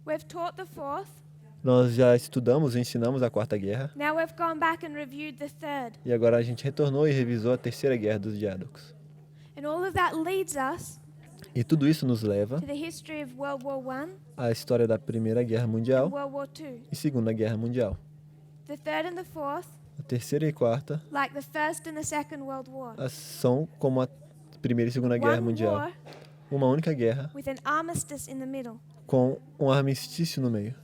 [SPEAKER 1] We've taught the fourth.
[SPEAKER 2] Nós já estudamos e ensinamos a quarta guerra,
[SPEAKER 1] Now we've gone back and reviewed the third.
[SPEAKER 2] e agora a gente retornou e revisou a terceira guerra dos diádocos.
[SPEAKER 1] And all of that leads us
[SPEAKER 2] E tudo isso nos leva
[SPEAKER 1] to the history of World War I
[SPEAKER 2] à história da Primeira Guerra
[SPEAKER 1] and
[SPEAKER 2] Mundial
[SPEAKER 1] World War II.
[SPEAKER 2] e Segunda Guerra Mundial.
[SPEAKER 1] The third and the fourth,
[SPEAKER 2] A terceira e quarta
[SPEAKER 1] like the first and the second World War.
[SPEAKER 2] são como a Primeira e Segunda Guerra
[SPEAKER 1] One
[SPEAKER 2] Mundial.
[SPEAKER 1] war
[SPEAKER 2] Uma única guerra
[SPEAKER 1] with an armistice in the middle.
[SPEAKER 2] com um armistício no meio.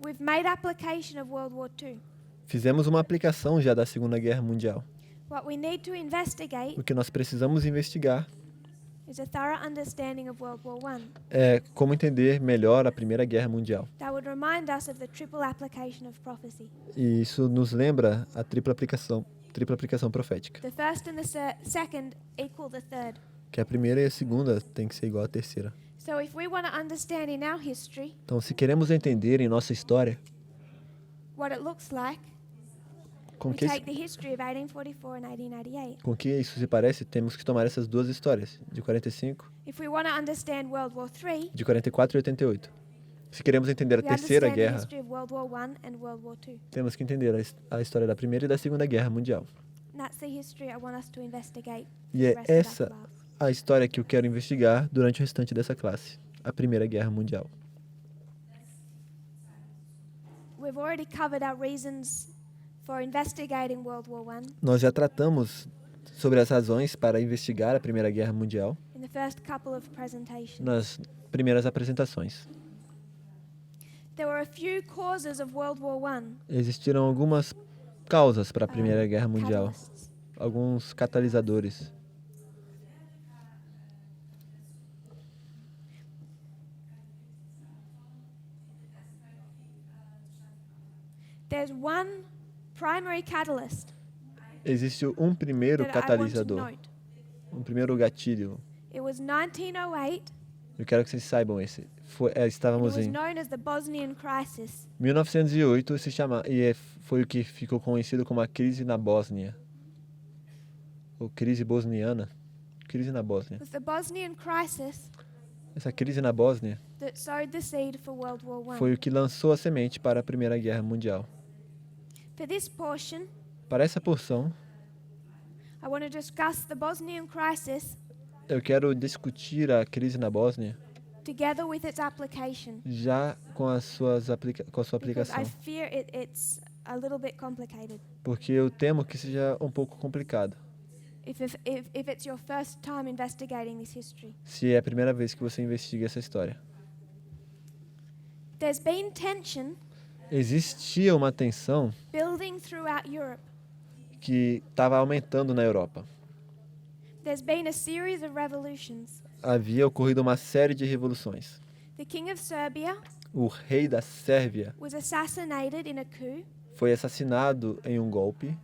[SPEAKER 1] We've made application of World War II.
[SPEAKER 2] Fizemos uma aplicação já da Segunda Guerra Mundial.
[SPEAKER 1] What we need to investigate
[SPEAKER 2] O que nós precisamos investigar
[SPEAKER 1] is a thorough understanding of World War I
[SPEAKER 2] é como entender melhor a Primeira Guerra Mundial.
[SPEAKER 1] that would remind us of the triple application of prophecy.
[SPEAKER 2] E isso nos lembra a tripla aplicação profética,
[SPEAKER 1] The first and the second equal the third.
[SPEAKER 2] que a primeira e a segunda tem que ser igual à terceira.
[SPEAKER 1] So if we want to understand in our history
[SPEAKER 2] Então, se queremos entender em nossa história
[SPEAKER 1] what it looks like,
[SPEAKER 2] com
[SPEAKER 1] we
[SPEAKER 2] que,
[SPEAKER 1] take the history of 1844 and 1888.
[SPEAKER 2] com que isso se parece, temos que tomar essas duas histórias, de 45,
[SPEAKER 1] If we want to understand World War III,
[SPEAKER 2] de 44 e 88. Se queremos entender a
[SPEAKER 1] we
[SPEAKER 2] terceira
[SPEAKER 1] understand the
[SPEAKER 2] guerra,
[SPEAKER 1] history of World War I and World War II.
[SPEAKER 2] temos que entender a história da Primeira e da Segunda Guerra Mundial.
[SPEAKER 1] And that's the history I want us to investigate
[SPEAKER 2] E
[SPEAKER 1] the
[SPEAKER 2] é
[SPEAKER 1] rest of our
[SPEAKER 2] essa
[SPEAKER 1] class.
[SPEAKER 2] a história que eu quero investigar durante o restante dessa classe, a Primeira Guerra Mundial.
[SPEAKER 1] We've already covered our reasons for investigating World War I
[SPEAKER 2] Nós já tratamos sobre as razões para investigar a Primeira Guerra Mundial
[SPEAKER 1] in the first couple of presentations.
[SPEAKER 2] nas primeiras apresentações.
[SPEAKER 1] There were a few causes of World War I.
[SPEAKER 2] Existiram algumas causas para a Primeira Guerra Mundial,
[SPEAKER 1] Catalysts.
[SPEAKER 2] alguns catalisadores.
[SPEAKER 1] There's one primary catalyst
[SPEAKER 2] Existe um primeiro
[SPEAKER 1] that I want to
[SPEAKER 2] catalisador,
[SPEAKER 1] note.
[SPEAKER 2] um primeiro gatilho.
[SPEAKER 1] It was 1908.
[SPEAKER 2] Eu quero que vocês saibam esse.
[SPEAKER 1] It
[SPEAKER 2] Estávamos
[SPEAKER 1] was
[SPEAKER 2] em
[SPEAKER 1] known as the Bosnian Crisis.
[SPEAKER 2] 1908 foi o que ficou conhecido como a crise na Bósnia, ou crise bosniana, crise na Bósnia.
[SPEAKER 1] It was the Bosnian Crisis
[SPEAKER 2] Essa crise na Bósnia
[SPEAKER 1] that sowed the seed for World War I.
[SPEAKER 2] foi o que lançou a semente para a Primeira Guerra Mundial.
[SPEAKER 1] For this portion,
[SPEAKER 2] Para essa porção,
[SPEAKER 1] I want to discuss the Bosnian crisis
[SPEAKER 2] eu quero discutir a crise na Bósnia
[SPEAKER 1] together with its application,
[SPEAKER 2] já com a sua
[SPEAKER 1] because
[SPEAKER 2] aplicação,
[SPEAKER 1] I fear it's a little bit complicated.
[SPEAKER 2] porque eu temo que seja um pouco complicado.
[SPEAKER 1] If it's your first time investigating this history.
[SPEAKER 2] Se é a primeira vez que você investiga essa história.
[SPEAKER 1] There's been tension
[SPEAKER 2] Existia uma tensão
[SPEAKER 1] building throughout Europe.
[SPEAKER 2] que estava aumentando na Europa.
[SPEAKER 1] There's been a series of revolutions.
[SPEAKER 2] Havia ocorrido uma série de revoluções.
[SPEAKER 1] The king of Serbia
[SPEAKER 2] O rei da Sérvia
[SPEAKER 1] was assassinated in a coup.
[SPEAKER 2] foi assassinado em um golpe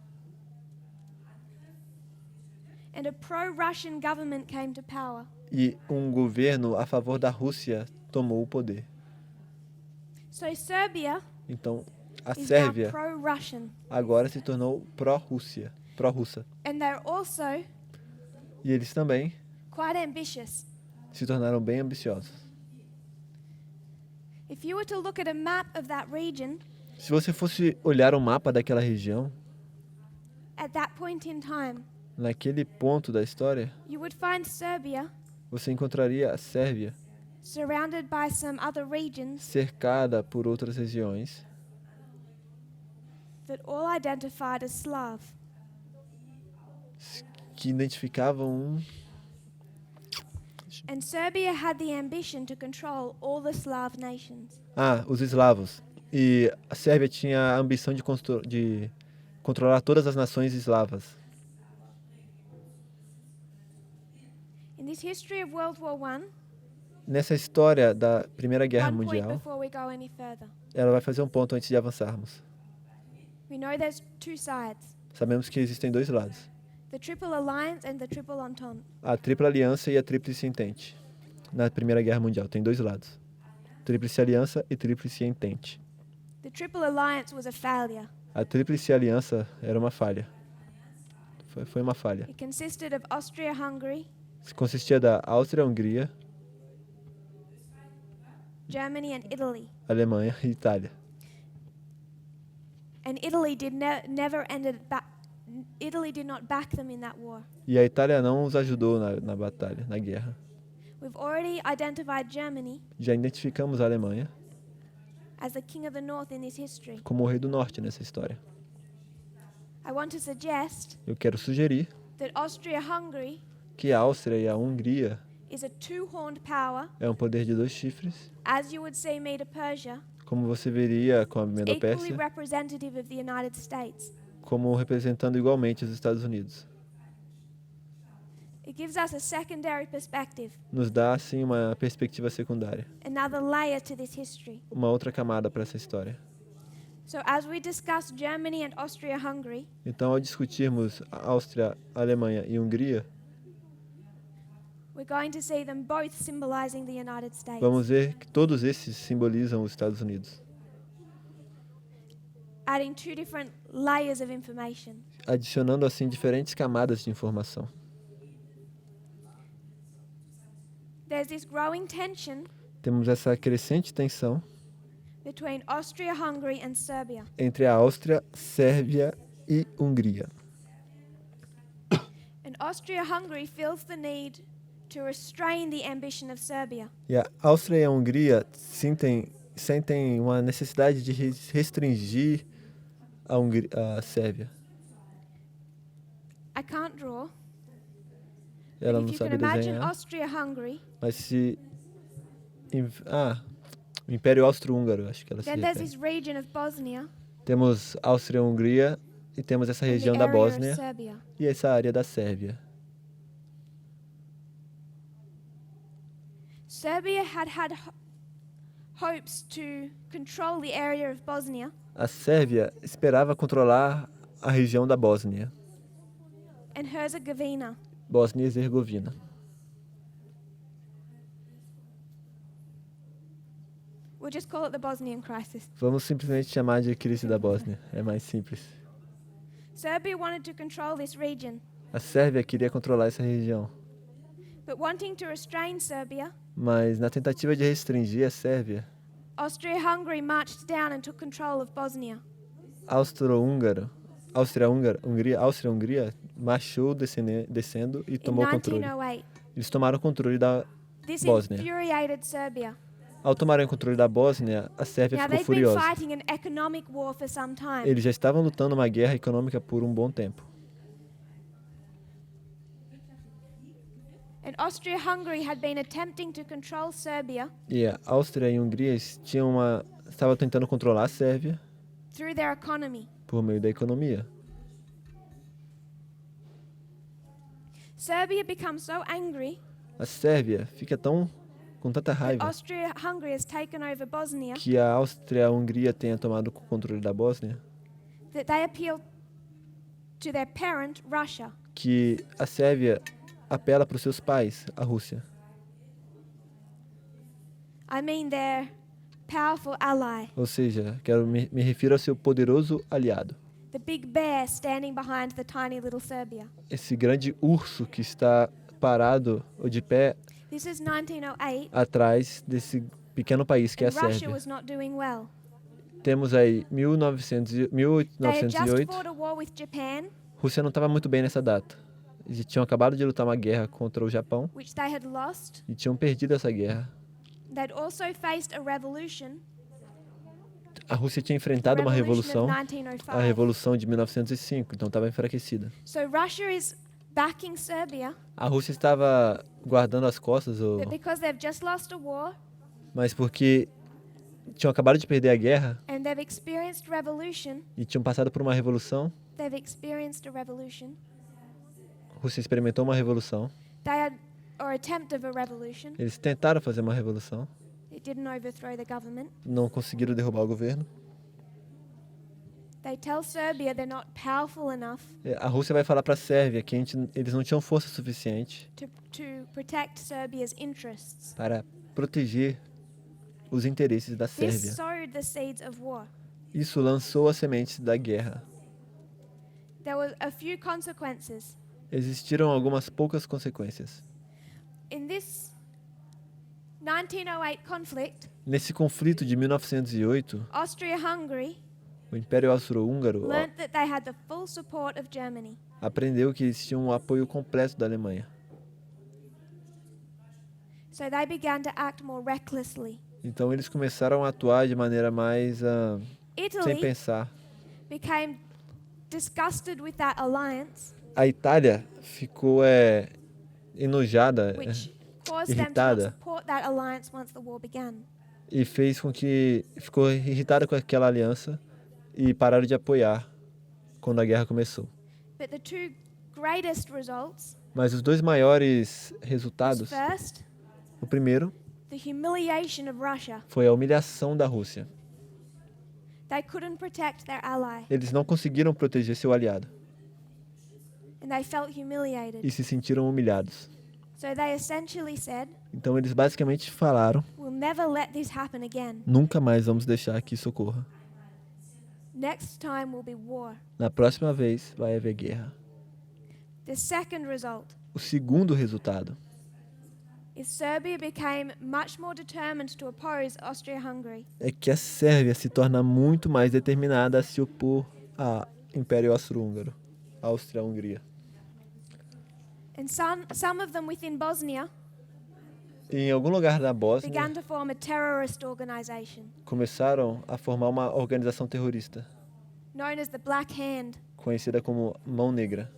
[SPEAKER 1] And a pro-Russian government came to power.
[SPEAKER 2] e um governo a favor da Rússia tomou o poder.
[SPEAKER 1] So Serbia
[SPEAKER 2] Então, a
[SPEAKER 1] is now
[SPEAKER 2] Sérvia
[SPEAKER 1] pro-Russian.
[SPEAKER 2] agora se tornou pró-russa.
[SPEAKER 1] And they're also
[SPEAKER 2] E eles também
[SPEAKER 1] quite ambitious.
[SPEAKER 2] se tornaram bem ambiciosos.
[SPEAKER 1] If you were to look at a map of that region,
[SPEAKER 2] Se você fosse olhar o mapa daquela região,
[SPEAKER 1] at that point in time,
[SPEAKER 2] naquele ponto da história,
[SPEAKER 1] you would find Serbia
[SPEAKER 2] você encontraria a Sérvia
[SPEAKER 1] surrounded by some other regions
[SPEAKER 2] cercada por outras regiões
[SPEAKER 1] that all identified as Slav.
[SPEAKER 2] que identificavam
[SPEAKER 1] And Serbia had the ambition to control all the Slav nations.
[SPEAKER 2] os eslavos. E a Sérvia tinha a ambição de controlar todas as nações eslavas.
[SPEAKER 1] In this history of World War I,
[SPEAKER 2] Nessa história da Primeira Guerra
[SPEAKER 1] one point
[SPEAKER 2] Mundial,
[SPEAKER 1] before we go any further.
[SPEAKER 2] ela vai fazer um ponto antes de avançarmos.
[SPEAKER 1] We know there's two sides,
[SPEAKER 2] Sabemos que existem dois lados.
[SPEAKER 1] the Triple Alliance and the Triple Entente.
[SPEAKER 2] A Tripla Aliança e a Tríplice Entente. Na Primeira Guerra Mundial, tem dois lados. Tríplice Aliança e Tríplice Entente.
[SPEAKER 1] The Triple Alliance was a failure.
[SPEAKER 2] A Tríplice Aliança era uma falha. Foi uma falha.
[SPEAKER 1] It consisted of Austria-Hungary,
[SPEAKER 2] Consistia da Áustria-Hungria,
[SPEAKER 1] Germany and Italy.
[SPEAKER 2] Alemanha e Itália.
[SPEAKER 1] And Italy Italy did not back them in that war.
[SPEAKER 2] E a Itália não os ajudou na batalha, na guerra.
[SPEAKER 1] We've already identified Germany
[SPEAKER 2] Já identificamos a Alemanha
[SPEAKER 1] as the king of the north in this history.
[SPEAKER 2] como o rei do norte nessa história.
[SPEAKER 1] I want to suggest
[SPEAKER 2] Eu quero sugerir
[SPEAKER 1] that Austria-Hungary
[SPEAKER 2] que a Áustria e a Hungria
[SPEAKER 1] is a two-horned power,
[SPEAKER 2] é um poder de dois chifres,
[SPEAKER 1] as you would see Medo-Persia,
[SPEAKER 2] como você veria com a
[SPEAKER 1] equally
[SPEAKER 2] Medo-Pérsia,
[SPEAKER 1] representative of the United States.
[SPEAKER 2] como representando igualmente os Estados Unidos.
[SPEAKER 1] It gives us a secondary perspective,
[SPEAKER 2] Nos dá, assim, uma perspectiva secundária,
[SPEAKER 1] another layer to this history.
[SPEAKER 2] uma outra camada para essa história.
[SPEAKER 1] So as we discuss Germany and Austria-Hungary,
[SPEAKER 2] Então, ao discutirmos a Áustria, a Alemanha e a Hungria,
[SPEAKER 1] we're going to see them both symbolizing the United States.
[SPEAKER 2] vamos ver que todos esses simbolizam os Estados Unidos,
[SPEAKER 1] Adding two different layers of information.
[SPEAKER 2] adicionando, assim, diferentes camadas de informação.
[SPEAKER 1] There's this growing tension
[SPEAKER 2] Temos essa crescente tensão
[SPEAKER 1] between Austria-Hungary and Serbia.
[SPEAKER 2] entre a Áustria, Sérvia e Hungria.
[SPEAKER 1] And Austria-Hungary feels the need to restrain the ambition of Serbia.
[SPEAKER 2] E a Áustria e a Hungria sentem uma necessidade de restringir a Sérvia.
[SPEAKER 1] I can't draw,
[SPEAKER 2] Ela
[SPEAKER 1] but
[SPEAKER 2] não
[SPEAKER 1] if you can
[SPEAKER 2] sabe
[SPEAKER 1] imagine
[SPEAKER 2] desenhar,
[SPEAKER 1] Austria-Hungary,
[SPEAKER 2] mas o Império Austro-Húngaro, acho que ela se
[SPEAKER 1] then there's
[SPEAKER 2] refere.
[SPEAKER 1] this region of Bosnia
[SPEAKER 2] Temos Áustria-Hungria e temos essa
[SPEAKER 1] and the
[SPEAKER 2] região da
[SPEAKER 1] area of
[SPEAKER 2] Bósnia
[SPEAKER 1] Serbia.
[SPEAKER 2] e essa área da Sérvia.
[SPEAKER 1] Serbia had hopes to control the area of Bosnia
[SPEAKER 2] A Sérvia esperava controlar a região da Bósnia,
[SPEAKER 1] and Herzegovina.
[SPEAKER 2] Bósnia e Herzegovina.
[SPEAKER 1] We'll just call it the Bosnian crisis.
[SPEAKER 2] Vamos simplesmente chamar de crise da Bósnia, é mais simples.
[SPEAKER 1] Serbia wanted to control this region,
[SPEAKER 2] A Sérvia queria controlar essa região,
[SPEAKER 1] but wanting to restrain Serbia,
[SPEAKER 2] mas na tentativa de restringir a Sérvia,
[SPEAKER 1] Austria-Hungary marched down and took control of Bosnia.
[SPEAKER 2] Austro-Húngaro Áustria-Hungria marchou descendo e
[SPEAKER 1] in
[SPEAKER 2] tomou o controle.
[SPEAKER 1] 1908.
[SPEAKER 2] Eles tomaram o controle da
[SPEAKER 1] This
[SPEAKER 2] Bósnia.
[SPEAKER 1] infuriated Serbia.
[SPEAKER 2] Ao tomarem o controle da Bósnia, a Sérvia
[SPEAKER 1] Now,
[SPEAKER 2] ficou
[SPEAKER 1] they'd been
[SPEAKER 2] furiosa.
[SPEAKER 1] fighting an economic war for some time.
[SPEAKER 2] Eles já estavam lutando uma guerra econômica por um bom tempo.
[SPEAKER 1] And Austria-Hungary had been attempting to control Serbia
[SPEAKER 2] E a Áustria e a Hungria estavam tentando controlar a Sérvia
[SPEAKER 1] through their economy.
[SPEAKER 2] por meio da economia.
[SPEAKER 1] Serbia becomes so angry
[SPEAKER 2] A Sérvia fica com tanta
[SPEAKER 1] that
[SPEAKER 2] raiva
[SPEAKER 1] Austria-Hungary has taken over Bosnia
[SPEAKER 2] que a Áustria e a Hungria tenha tomado o controle da Bósnia,
[SPEAKER 1] that they appeal to their parent, Russia.
[SPEAKER 2] que a Sérvia apela para os seus pais, a Rússia.
[SPEAKER 1] I mean their powerful ally,
[SPEAKER 2] Ou seja, me refiro ao seu poderoso aliado.
[SPEAKER 1] the big bear standing behind the tiny little Serbia.
[SPEAKER 2] Esse grande urso que está parado ou de pé
[SPEAKER 1] This is 1908,
[SPEAKER 2] atrás desse pequeno país que é a
[SPEAKER 1] and Russia
[SPEAKER 2] Sérvia.
[SPEAKER 1] was not doing well.
[SPEAKER 2] Temos aí
[SPEAKER 1] They had just
[SPEAKER 2] 1908.
[SPEAKER 1] fought a war with Japan,
[SPEAKER 2] Rússia não estava muito bem nessa data. Eles tinham acabado de lutar uma guerra contra o Japão
[SPEAKER 1] which they had lost.
[SPEAKER 2] e tinham perdido essa guerra.
[SPEAKER 1] They'd also faced a revolution,
[SPEAKER 2] A Rússia tinha
[SPEAKER 1] the
[SPEAKER 2] enfrentado uma
[SPEAKER 1] revolution
[SPEAKER 2] revolução,
[SPEAKER 1] of
[SPEAKER 2] a
[SPEAKER 1] 1905.
[SPEAKER 2] Revolução de 1905, então estava enfraquecida.
[SPEAKER 1] So Russia is backing Serbia,
[SPEAKER 2] A Rússia estava guardando as costas,
[SPEAKER 1] but because they've just lost a war
[SPEAKER 2] mas porque tinham acabado de perder a guerra
[SPEAKER 1] and they've experienced revolution,
[SPEAKER 2] e tinham passado por uma revolução,
[SPEAKER 1] they've experienced a revolution.
[SPEAKER 2] a Rússia experimentou uma revolução.
[SPEAKER 1] They had, or attempt of a revolution.
[SPEAKER 2] Eles tentaram fazer uma revolução,
[SPEAKER 1] It didn't overthrow the government.
[SPEAKER 2] não conseguiram derrubar o governo.
[SPEAKER 1] They tell Serbia they're not powerful enough
[SPEAKER 2] A Rússia vai falar para a Sérvia que eles não tinham força suficiente
[SPEAKER 1] to protect Serbia's interests.
[SPEAKER 2] para proteger os interesses da
[SPEAKER 1] This
[SPEAKER 2] Sérvia.
[SPEAKER 1] sowed the seeds of war.
[SPEAKER 2] Isso lançou as sementes da guerra.
[SPEAKER 1] There were a few consequences.
[SPEAKER 2] Existiram algumas poucas consequências.
[SPEAKER 1] In this 1908 conflict,
[SPEAKER 2] Nesse conflito de 1908,
[SPEAKER 1] Austria-Hungary
[SPEAKER 2] o Império Austro-Húngaro
[SPEAKER 1] learnt that they had the full support of Germany.
[SPEAKER 2] aprendeu que eles tinham o apoio completo da Alemanha.
[SPEAKER 1] So they began to act more recklessly.
[SPEAKER 2] Então eles começaram a atuar de maneira mais sem
[SPEAKER 1] Italy
[SPEAKER 2] pensar.
[SPEAKER 1] became disgusted with that alliance,
[SPEAKER 2] A Itália ficou enojada
[SPEAKER 1] which caused them to not
[SPEAKER 2] irritada.
[SPEAKER 1] support that alliance once the war began.
[SPEAKER 2] E fez com que ficou irritada com aquela aliança e pararam de apoiar quando a guerra começou.
[SPEAKER 1] But the two greatest results
[SPEAKER 2] Mas os dois maiores
[SPEAKER 1] was
[SPEAKER 2] resultados,
[SPEAKER 1] first,
[SPEAKER 2] o primeiro
[SPEAKER 1] the humiliation of Russia.
[SPEAKER 2] foi a humilhação da Rússia.
[SPEAKER 1] They couldn't protect their ally,
[SPEAKER 2] Eles não conseguiram proteger seu aliado
[SPEAKER 1] and they felt humiliated.
[SPEAKER 2] e se sentiram humilhados.
[SPEAKER 1] So they essentially said,
[SPEAKER 2] Então eles basicamente falaram:
[SPEAKER 1] "We'll never let this happen again.
[SPEAKER 2] nunca mais vamos deixar que isso ocorra.
[SPEAKER 1] Next time will be war."
[SPEAKER 2] Na próxima vez vai haver guerra.
[SPEAKER 1] The second result
[SPEAKER 2] O segundo resultado
[SPEAKER 1] is Serbia became much more determined to oppose Austria-Hungary.
[SPEAKER 2] é que a Sérvia se torna muito mais determinada a se opor ao Império Austro-Húngaro, Áustria-Hungria.
[SPEAKER 1] And some of them within Bosnia
[SPEAKER 2] E em algum lugar da Bósnia
[SPEAKER 1] began to form a terrorist organization
[SPEAKER 2] começaram a formar uma organização terrorista,
[SPEAKER 1] known as the Black Hand,
[SPEAKER 2] conhecida como Mão Negra,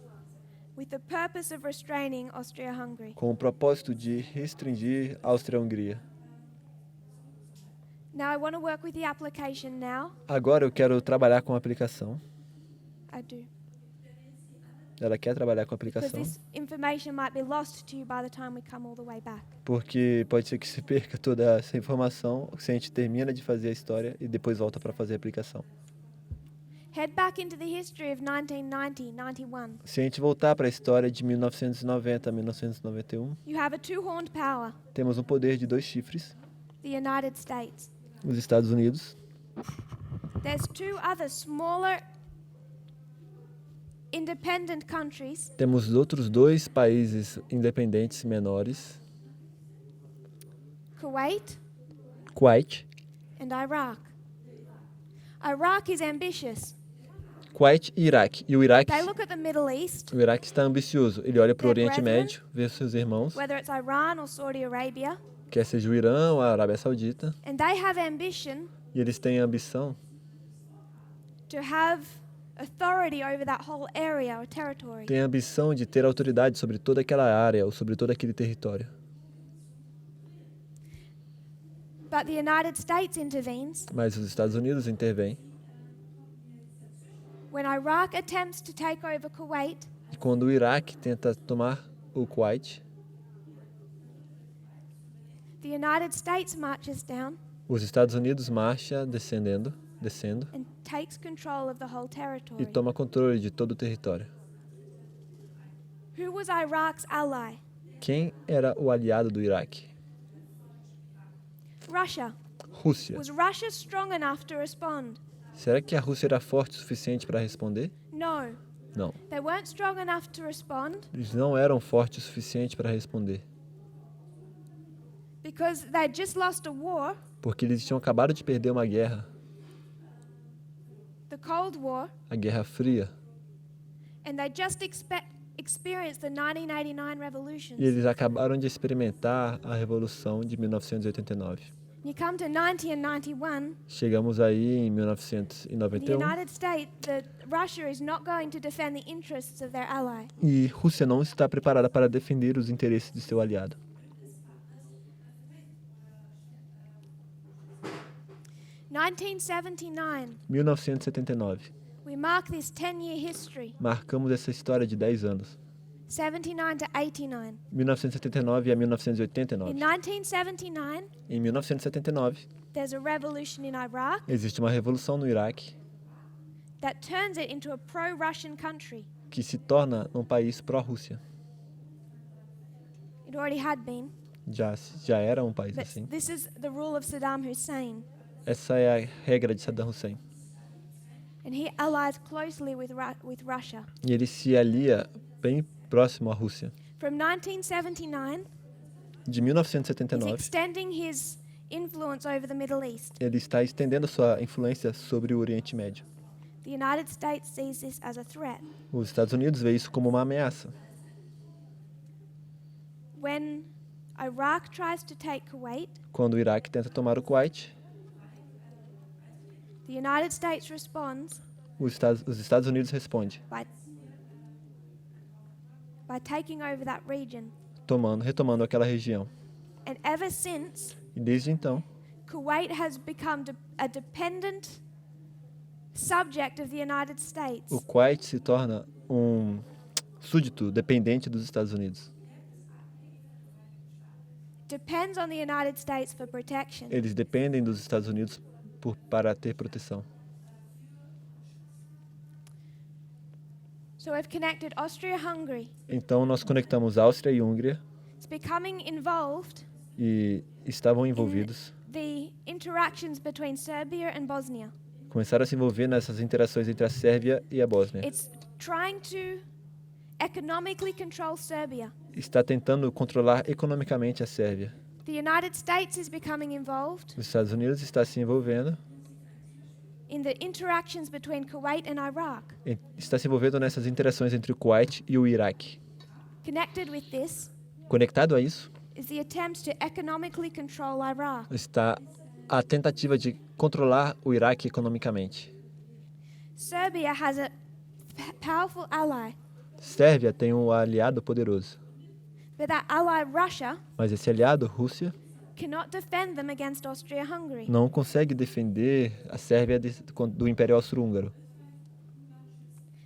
[SPEAKER 1] with the purpose of restraining Austria-Hungary.
[SPEAKER 2] com o propósito de restringir a Áustria-Hungria.
[SPEAKER 1] Now I want to work with the application now.
[SPEAKER 2] Agora eu quero trabalhar com a aplicação.
[SPEAKER 1] I do.
[SPEAKER 2] Ela quer trabalhar com a
[SPEAKER 1] Because
[SPEAKER 2] aplicação,
[SPEAKER 1] this information might be lost to you by the time we come all the way back.
[SPEAKER 2] porque pode ser que se perca toda essa informação se a gente termina de fazer a história e depois volta para fazer a aplicação.
[SPEAKER 1] Head back into the history of 1990-91.
[SPEAKER 2] Se a gente voltar para a história de 1990 a 1991,
[SPEAKER 1] You have a two-horned power,
[SPEAKER 2] temos um poder de 2 chifres,
[SPEAKER 1] the United States.
[SPEAKER 2] os Estados Unidos.
[SPEAKER 1] There's two other smaller independent countries,
[SPEAKER 2] Temos outros 2 países independentes menores,
[SPEAKER 1] Kuwait
[SPEAKER 2] Kuwait.
[SPEAKER 1] and Iraq. Iraq is ambitious.
[SPEAKER 2] Kuwait e Iraque. E o Iraque
[SPEAKER 1] They look at the Middle East,
[SPEAKER 2] está ambicioso. Ele olha para o
[SPEAKER 1] Their
[SPEAKER 2] Oriente
[SPEAKER 1] brethren.
[SPEAKER 2] Médio, vê seus irmãos,
[SPEAKER 1] whether it's Iran or Saudi Arabia,
[SPEAKER 2] quer seja o Irã ou a Arábia Saudita,
[SPEAKER 1] and they have ambition
[SPEAKER 2] e eles têm a ambição
[SPEAKER 1] to have authority over that whole area or territory.
[SPEAKER 2] têm a ambição de ter autoridade sobre toda aquela área ou sobre todo aquele território.
[SPEAKER 1] But the United States intervenes
[SPEAKER 2] Mas os Estados Unidos intervêm.
[SPEAKER 1] when Iraq attempts to take over Kuwait.
[SPEAKER 2] E quando o Iraque tenta tomar o Kuwait,
[SPEAKER 1] The United States marches down
[SPEAKER 2] os Estados Unidos marcha descendo
[SPEAKER 1] and takes control of the whole
[SPEAKER 2] e
[SPEAKER 1] territory.
[SPEAKER 2] toma controle de todo o território.
[SPEAKER 1] Who was Iraq's ally?
[SPEAKER 2] Quem era o aliado do Iraque?
[SPEAKER 1] Russia.
[SPEAKER 2] Rússia.
[SPEAKER 1] Was Russia strong enough to respond?
[SPEAKER 2] Será que a Rússia era forte o suficiente para responder?
[SPEAKER 1] No.
[SPEAKER 2] Não.
[SPEAKER 1] They weren't strong enough to respond
[SPEAKER 2] Eles não eram fortes o suficiente para responder,
[SPEAKER 1] because they'd just lost a war,
[SPEAKER 2] porque eles tinham acabado de perder uma guerra,
[SPEAKER 1] the Cold War,
[SPEAKER 2] a Guerra Fria,
[SPEAKER 1] and they just experienced the 1989 revolutions.
[SPEAKER 2] e eles acabaram de experimentar a Revolução de 1989.
[SPEAKER 1] You come to 90 and 91,
[SPEAKER 2] Chegamos aí em
[SPEAKER 1] the
[SPEAKER 2] 1991
[SPEAKER 1] United States, Russia is not going to defend the interests of their ally.
[SPEAKER 2] e Rússia não está preparada para defender os interesses de seu aliado. 1979.
[SPEAKER 1] We mark this 10-year history,
[SPEAKER 2] Marcamos essa história de 10 anos.
[SPEAKER 1] 79 to 89.
[SPEAKER 2] 1979 a
[SPEAKER 1] In
[SPEAKER 2] 1989.
[SPEAKER 1] 1979,
[SPEAKER 2] Em 1979,
[SPEAKER 1] there's a revolution in Iraq
[SPEAKER 2] existe uma revolução no Iraque
[SPEAKER 1] that turns it into a pro-Russian country.
[SPEAKER 2] que se torna um país pró-Rússia.
[SPEAKER 1] It already had been,
[SPEAKER 2] Já era um país
[SPEAKER 1] but
[SPEAKER 2] assim.
[SPEAKER 1] this is the rule of Saddam Hussein,
[SPEAKER 2] Essa é a regra de Saddam Hussein.
[SPEAKER 1] and he allies closely with Russia.
[SPEAKER 2] E ele se alia bem próximo à Rússia.
[SPEAKER 1] From 1979,
[SPEAKER 2] De
[SPEAKER 1] he's
[SPEAKER 2] 1979,
[SPEAKER 1] extending his influence over the Middle East.
[SPEAKER 2] ele está estendendo sua influência sobre o Oriente Médio.
[SPEAKER 1] The United States sees this as a threat.
[SPEAKER 2] Os Estados Unidos veem isso como uma ameaça.
[SPEAKER 1] When Iraq tries to take Kuwait,
[SPEAKER 2] Quando o Iraque tenta tomar o Kuwait,
[SPEAKER 1] the United States responds
[SPEAKER 2] os Estados Unidos respondem,
[SPEAKER 1] by taking over that region.
[SPEAKER 2] retomando aquela região.
[SPEAKER 1] And ever since,
[SPEAKER 2] E desde então,
[SPEAKER 1] Kuwait has become a dependent subject of the United States.
[SPEAKER 2] o Kuwait se torna um súdito dependente dos Estados Unidos.
[SPEAKER 1] Depends on the United States for protection.
[SPEAKER 2] Eles dependem dos Estados Unidos para ter proteção.
[SPEAKER 1] So we've connected Austria-Hungary.
[SPEAKER 2] Então nós conectamos Áustria e Hungria
[SPEAKER 1] It's becoming involved
[SPEAKER 2] e estavam envolvidos,
[SPEAKER 1] the interactions between Serbia and Bosnia.
[SPEAKER 2] começaram a se envolver nessas interações entre a Sérvia e a Bósnia.
[SPEAKER 1] It's trying to economically control Serbia.
[SPEAKER 2] Está tentando controlar economicamente a Sérvia.
[SPEAKER 1] The United States is becoming involved
[SPEAKER 2] Os Estados Unidos está se envolvendo,
[SPEAKER 1] in the interactions between Kuwait and Iraq.
[SPEAKER 2] está se envolvendo nessas interações entre o Kuwait e o Iraque.
[SPEAKER 1] Connected with this
[SPEAKER 2] Conectado a isso,
[SPEAKER 1] is the attempt to economically control Iraq.
[SPEAKER 2] está a tentativa de controlar o Iraque economicamente.
[SPEAKER 1] Serbia has a powerful ally,
[SPEAKER 2] Sérvia tem um aliado poderoso,
[SPEAKER 1] but that ally, Russia,
[SPEAKER 2] mas esse aliado, Rússia,
[SPEAKER 1] cannot defend them against Austria-Hungary.
[SPEAKER 2] não consegue defender a Sérvia do Império Austro-Húngaro,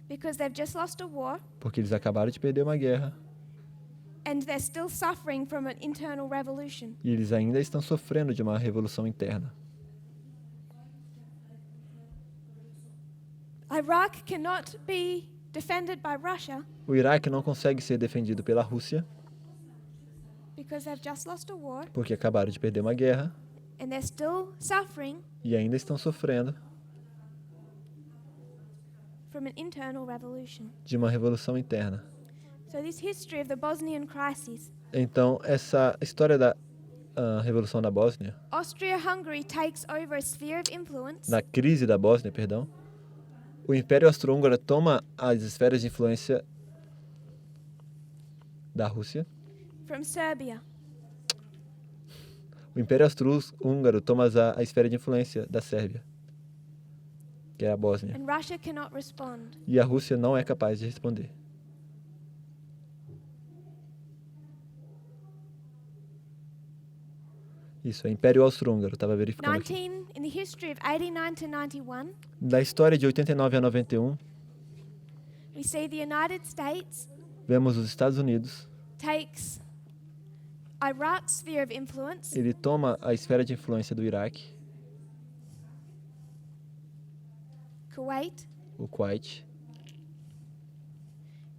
[SPEAKER 1] Because they've just lost a war
[SPEAKER 2] porque eles acabaram de perder uma guerra
[SPEAKER 1] and they're still suffering from an internal revolution.
[SPEAKER 2] e eles ainda estão sofrendo de uma revolução interna.
[SPEAKER 1] Iraq cannot be defended by Russia
[SPEAKER 2] O Iraque não consegue ser defendido pela Rússia
[SPEAKER 1] because they've just lost a war
[SPEAKER 2] porque acabaram de perder uma guerra
[SPEAKER 1] and they're still suffering
[SPEAKER 2] e ainda estão sofrendo
[SPEAKER 1] from an internal revolution.
[SPEAKER 2] de uma revolução interna.
[SPEAKER 1] So this history of the Bosnian crisis,
[SPEAKER 2] Então, essa história da Revolução da Bósnia,
[SPEAKER 1] Austria-Hungary takes over a sphere of influence
[SPEAKER 2] da crise da Bósnia, perdão, O Império Austro-Húngaro toma as esferas de influência da Rússia.
[SPEAKER 1] from Serbia,
[SPEAKER 2] O Império Austro-Húngaro toma a esfera de influência da Sérvia, que é a Bósnia.
[SPEAKER 1] and Russia cannot respond.
[SPEAKER 2] E a Rússia não é capaz de responder. Isso, é Império Austro-Húngaro, estava verificando aqui.
[SPEAKER 1] 19 in the history of 89 to 91,
[SPEAKER 2] Da história de 89 a 91,
[SPEAKER 1] we see the United States
[SPEAKER 2] vemos os Estados Unidos.
[SPEAKER 1] takes Iraq's sphere of influence,
[SPEAKER 2] Ele toma a esfera de influência do Iraque,
[SPEAKER 1] Kuwait,
[SPEAKER 2] o Kuwait,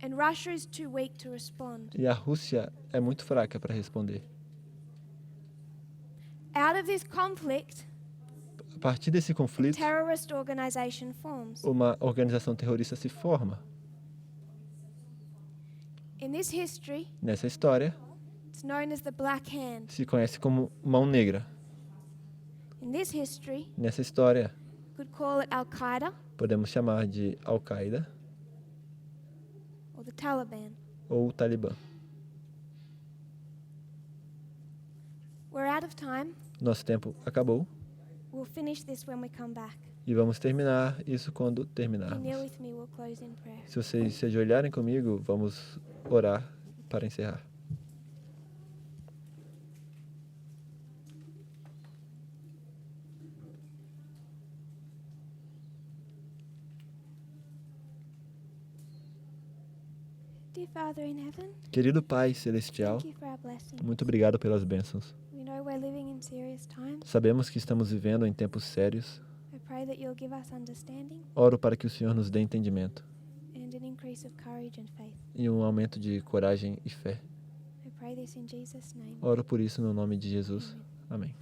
[SPEAKER 1] and Russia is too weak to respond.
[SPEAKER 2] e a Rússia é muito fraca para responder.
[SPEAKER 1] Out of this conflict,
[SPEAKER 2] A partir desse
[SPEAKER 1] a
[SPEAKER 2] conflito,
[SPEAKER 1] terrorist organization forms.
[SPEAKER 2] uma organização terrorista se forma.
[SPEAKER 1] In this history,
[SPEAKER 2] Nessa história,
[SPEAKER 1] it's known as the Black Hand.
[SPEAKER 2] se conhece como Mão Negra.
[SPEAKER 1] In this history,
[SPEAKER 2] Nessa história,
[SPEAKER 1] could call it Al-Qaeda
[SPEAKER 2] podemos chamar de Al-Qaeda
[SPEAKER 1] or the Taliban.
[SPEAKER 2] ou Talibã.
[SPEAKER 1] We're out of time.
[SPEAKER 2] Nosso tempo acabou
[SPEAKER 1] We'll finish this when we come back.
[SPEAKER 2] e vamos terminar isso quando
[SPEAKER 1] If you
[SPEAKER 2] terminarmos.
[SPEAKER 1] kneel with me, we'll close in prayer.
[SPEAKER 2] Se vocês se ajoelharem comigo, vamos orar para encerrar.
[SPEAKER 1] Dear Father in heaven,
[SPEAKER 2] Querido Pai Celestial,
[SPEAKER 1] thank you for our blessing.
[SPEAKER 2] muito obrigado pelas bênçãos.
[SPEAKER 1] We know we're living in serious times.
[SPEAKER 2] Sabemos que estamos vivendo em tempos sérios.
[SPEAKER 1] I pray that you'll give us understanding
[SPEAKER 2] Oro para que o Senhor nos dê entendimento
[SPEAKER 1] and an increase of courage and faith.
[SPEAKER 2] e um aumento de coragem e fé.
[SPEAKER 1] I pray this in Jesus' name.
[SPEAKER 2] Oro por isso no nome de Jesus. Amém.